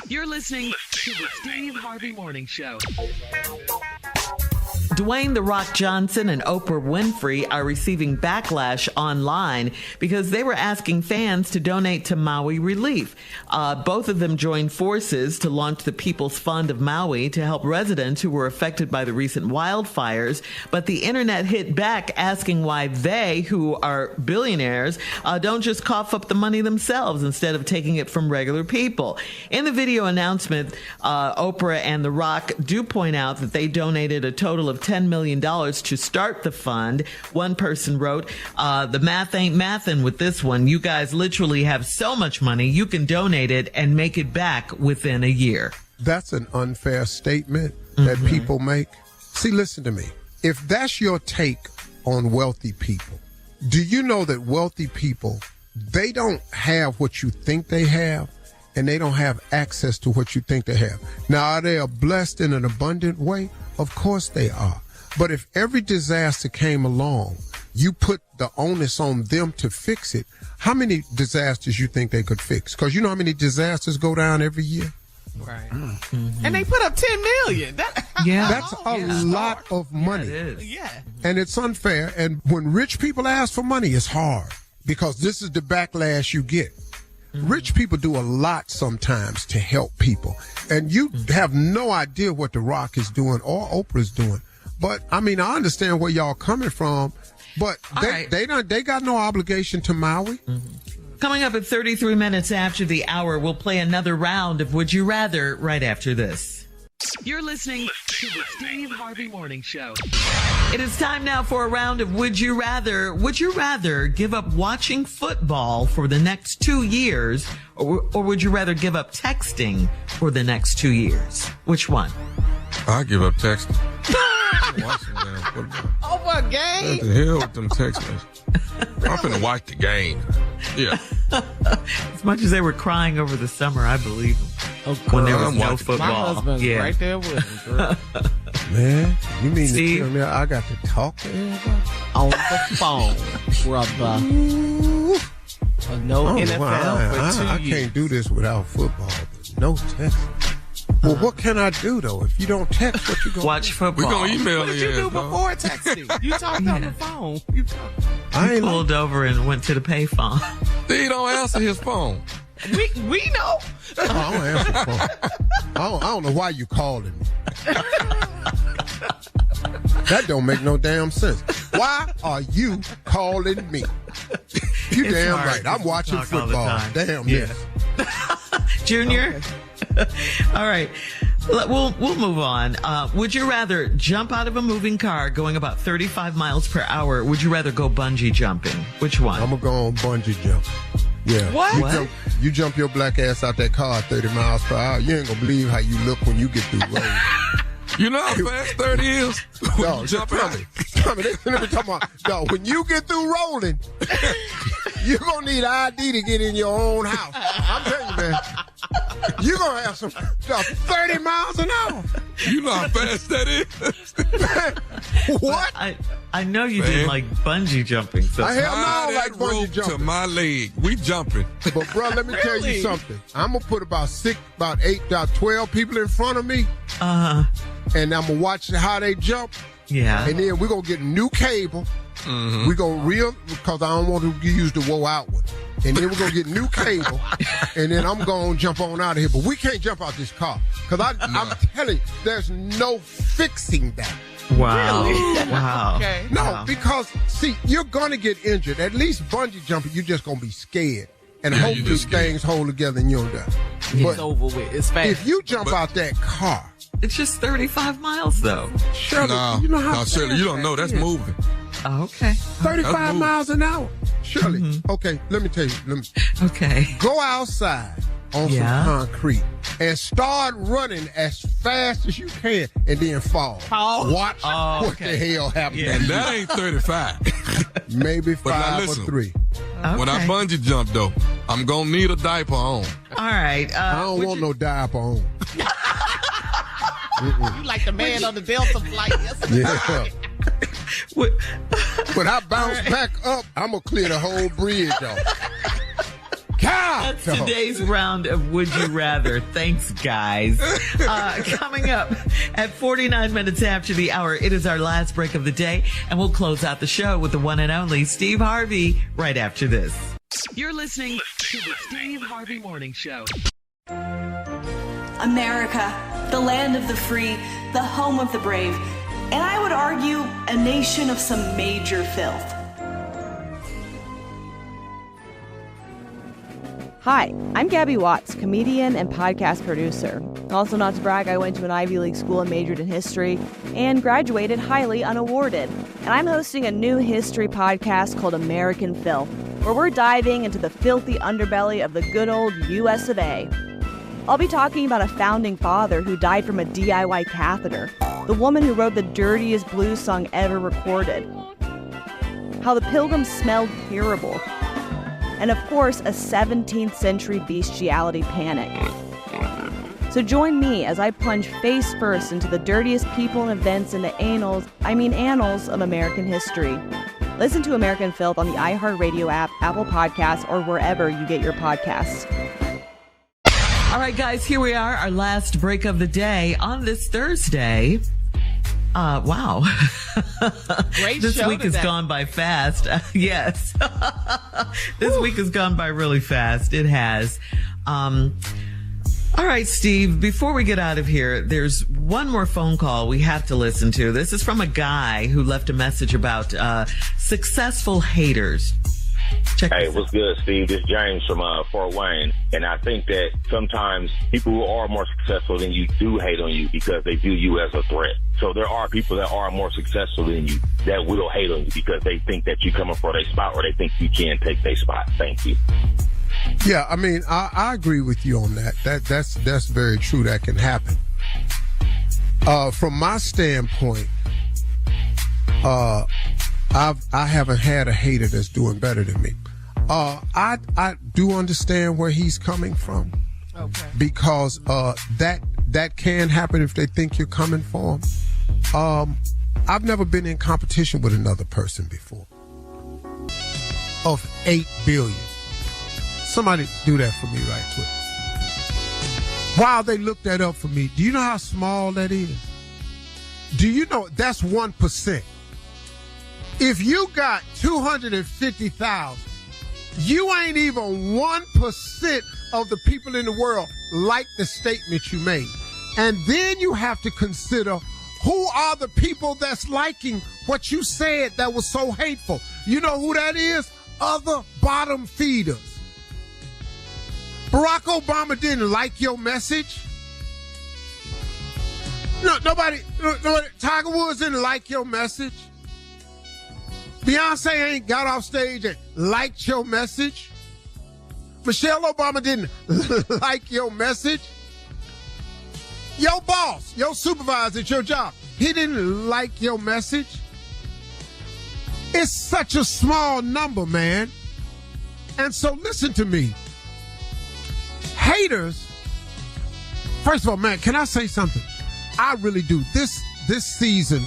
You're listening to the Steve Harvey Morning Show. Dwayne "The Rock" Johnson and Oprah Winfrey are receiving backlash online because they were asking fans to donate to Maui relief. Both of them joined forces to launch the People's Fund of Maui to help residents who were affected by the recent wildfires. But the internet hit back asking why they, who are billionaires, don't just cough up the money themselves instead of taking it from regular people. In the video announcement, Oprah and The Rock do point out that they donated a total of $10 million to start the fund. One person wrote, the math ain't mathin' with this one. You guys literally have so much money, you can donate it and make it back within a year. That's an unfair statement that people make. See, listen to me. If that's your take on wealthy people, do you know that wealthy people, they don't have what you think they have, and they don't have access to what you think they have. Now, are they blessed in an abundant way? Of course they are. But if every disaster came along, you put the onus on them to fix it, how many disasters you think they could fix? Because you know how many disasters go down every year? Right. And they put up $10 million. That's a lot of money. Yeah, it is. Yeah. And it's unfair. And when rich people ask for money, it's hard because this is the backlash you get. Rich people do a lot sometimes to help people. And you have no idea what The Rock is doing or Oprah is doing. But, I mean, I understand where y'all coming from, but they got no obligation to Maui. Coming up at 33 minutes after the hour, we'll play another round of Would You Rather right after this. You're listening to the Steve Harvey Morning Show. It is time now for a round of Would You Rather. Would you rather give up watching football for the next 2 years, or would you rather give up texting for the next 2 years? Which one? I give up texting. Watch some damn football. Oh, my game. What the hell with them text messages? I'm finna watch the game. Yeah. As much as they were crying over the summer, I believe them. When there was no football. My husband's right there with him, girl. Man, you mean to tell me I got to talk to everybody? On the phone, brother. No NFL for 2 years. I can't do this without football, but no texting. Well, what can I do, though? If you don't text, what you going to watch football? We're going to email What did you do before texting? You talked on the phone. You pulled over and went to the payphone. He don't answer his phone. We know. I don't answer the phone. I don't know why you calling me. That don't make no damn sense. Why are you calling me? You It's damn hard right. I'm watching talk all the football. time. Damn Yeah. yes. Junior? All right. We'll move on. Would you rather jump out of a moving car going about 35 miles per hour? Would you rather go bungee jumping? Which one? I'm going to go on bungee jump. Yeah. What? You jump your black ass out that car at 30 miles per hour. You ain't going to believe how you look when you get through rolling. You know how fast 30 is? No, just tell me. Let me talk about. No, when you get through rolling, you're going to need ID to get in your own house. I'm telling you, man. You're going to have some 30 miles an hour. You know how fast that is? What? I know you didn't like bungee jumping. So I don't like bungee jumping. To my leg. We jumping. But, bro, let me tell you something. I'm going to put about 12 people in front of me. Uh-huh. And I'm going to watch how they jump. Yeah. And then we're going to get a new cable. Mm-hmm. We're going to because I don't want to use the woe out one. And then we're going to get new cable. And then I'm going to jump on out of here. But we can't jump out this car. Because I'm telling you, there's no fixing that. Wow. Really? Wow. Okay. No, wow. Because, see, you're going to get injured. At least bungee jumping, you're just going to be scared. And hope these things hold together and you don't die. It's over with. It's fast. If you jump out that car. It's just 35 miles, though. Shirley, you know how Shirley, you don't know. That's moving. Oh, okay. 35 miles an hour. Shirley, okay, let me tell you. Okay. Go outside on some concrete and start running as fast as you can and then fall. Watch what the hell happens. Yeah. And that ain't 35. Maybe 5 or 3. Okay. When I bungee jump, though, I'm going to need a diaper on. All right. I don't want no diaper on. You like the man on the Delta flight yesterday. Yeah. When I bounce back up, I'm going to clear the whole bridge off. That's today's round of Would You Rather. Thanks, guys. Coming up at 49 minutes after the hour, it is our last break of the day, and we'll close out the show with the one and only Steve Harvey right after this. You're listening to the Steve Harvey Morning Show. America, the land of the free, the home of the brave, and I would argue a nation of some major filth. Hi, I'm Gabby Watts, comedian and podcast producer. Also, not to brag, I went to an Ivy League school and majored in history and graduated highly unawarded. And I'm hosting a new history podcast called American Filth, where we're diving into the filthy underbelly of the good old US of A. I'll be talking about a founding father who died from a DIY catheter, the woman who wrote the dirtiest blues song ever recorded, how the Pilgrims smelled terrible, and of course, a 17th century bestiality panic. So join me as I plunge face first into the dirtiest people and events in the annals of American history. Listen to American Filth on the iHeartRadio app, Apple Podcasts, or wherever you get your podcasts. All right, guys, here we are, our last break of the day on this Thursday. Wow. Great This show week today. has gone by fast. Yes. This week has gone by really fast. It has. All right, Steve, before we get out of here, there's one more phone call we have to listen to. This is from a guy who left a message about successful haters. Hey, what's good, Steve? This is James from Fort Wayne. And I think that sometimes people who are more successful than you do hate on you because they view you as a threat. So there are people that are more successful than you that will hate on you because they think that you're coming for their spot or they think you can take their spot. Thank you. Yeah, I mean, I agree with you on that. That's very true. That can happen. From my standpoint, I haven't had a hater that's doing better than me. I do understand where he's coming from. Okay. Because that can happen if they think you're coming for them. I've never been in competition with another person before. Of 8 billion. Somebody do that for me right quick. While they look that up for me, do you know how small that is? Do you know that's 1%? If you got 250,000, you ain't even 1% of the people in the world like the statement you made. And then you have to consider who are the people that's liking what you said that was so hateful. You know who that is? Other bottom feeders. Barack Obama didn't like your message. Nobody, Tiger Woods didn't like your message. Beyonce ain't got off stage and liked your message. Michelle Obama didn't like your message. Your boss, your supervisor at your job, he didn't like your message. It's such a small number, man. And so listen to me. Haters, first of all, man, can I say something? I really do. This season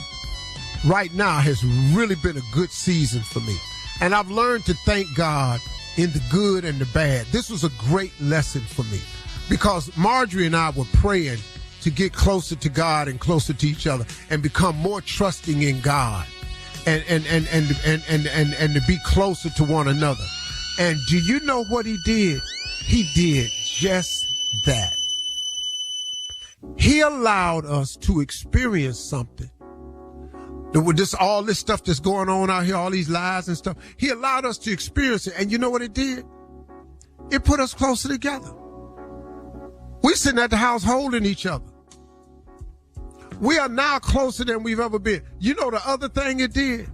right now has really been a good season for me. And I've learned to thank God in the good and the bad. This was a great lesson for me because Marjorie and I were praying to get closer to God and closer to each other and become more trusting in God and to be closer to one another. And do you know what he did? He did just that. He allowed us to experience something. With all this stuff that's going on out here, all these lies and stuff, he allowed us to experience it. And you know what it did? It put us closer together. We sitting at the house holding each other. We are now closer than we've ever been. You know the other thing it did?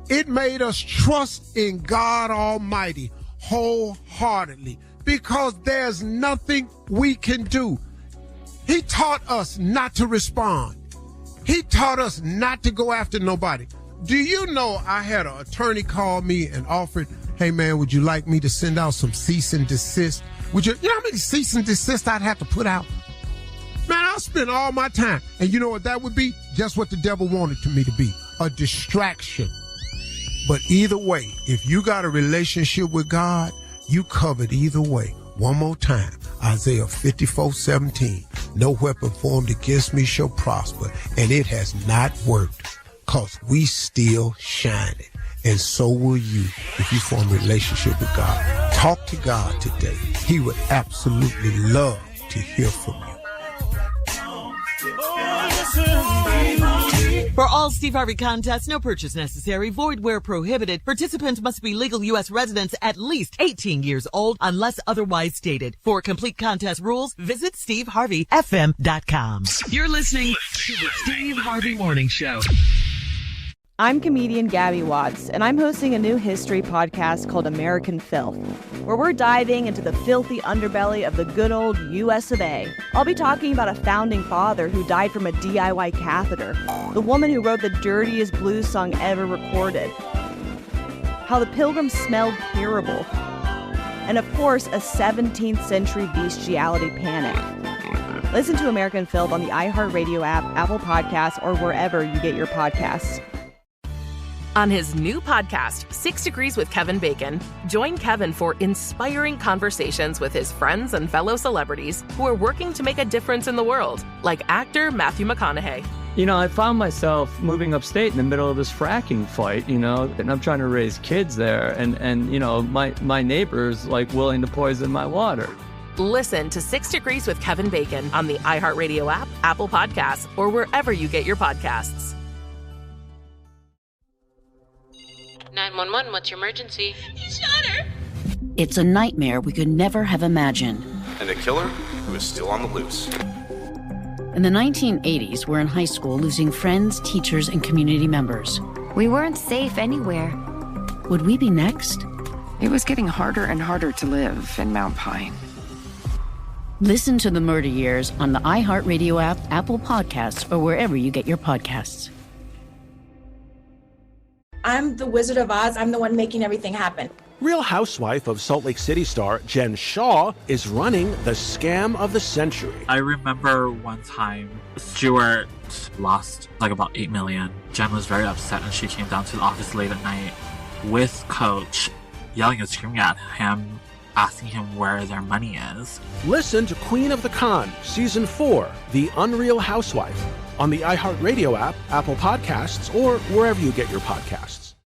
It made us trust in God Almighty wholeheartedly because there's nothing we can do. He taught us not to respond. He taught us not to go after nobody. Do you know I had an attorney call me and offered, hey man, would you like me to send out some cease and desist? You know how many cease and desist I'd have to put out? Man, I'll spend all my time. And you know what that would be? Just what the devil wanted me to be, a distraction. But either way, if you got a relationship with God, you covered either way. One more time, Isaiah 54:17. No weapon formed against me shall prosper, and it has not worked, because we still shining. And so will you if you form a relationship with God. Talk to God today. He would absolutely love to hear from you. For all Steve Harvey contests, no purchase necessary, void where prohibited. Participants must be legal U.S. residents at least 18 years old unless otherwise stated. For complete contest rules, visit SteveHarveyFM.com. You're listening to the Steve Harvey Morning Show. I'm comedian Gabby Watts, and I'm hosting a new history podcast called American Filth, where we're diving into the filthy underbelly of the good old US of A. I'll be talking about a founding father who died from a DIY catheter, the woman who wrote the dirtiest blues song ever recorded, how the Pilgrims smelled terrible, and of course, a 17th century bestiality panic. Listen to American Filth on the iHeartRadio app, Apple Podcasts, or wherever you get your podcasts. On his new podcast, 6 Degrees with Kevin Bacon, join Kevin for inspiring conversations with his friends and fellow celebrities who are working to make a difference in the world, like actor Matthew McConaughey. You know, I found myself moving upstate in the middle of this fracking fight, and I'm trying to raise kids there, and my neighbor's like willing to poison my water. Listen to 6 Degrees with Kevin Bacon on the iHeartRadio app, Apple Podcasts, or wherever you get your podcasts. 911, what's your emergency? He shot her! It's a nightmare we could never have imagined. And a killer who is still on the loose. In the 1980s, we're in high school losing friends, teachers, and community members. We weren't safe anywhere. Would we be next? It was getting harder and harder to live in Mount Pine. Listen to The Murder Years on the iHeartRadio app, Apple Podcasts, or wherever you get your podcasts. I'm the Wizard of Oz. I'm the one making everything happen. Real Housewife of Salt Lake City star Jen Shaw is running the scam of the century. I remember one time Stuart lost like about $8 million. Jen was very upset and she came down to the office late at night with Coach, yelling and screaming at him, asking him where their money is. Listen to Queen of the Con, Season 4, The Unreal Housewife, on the iHeartRadio app, Apple Podcasts, or wherever you get your podcasts.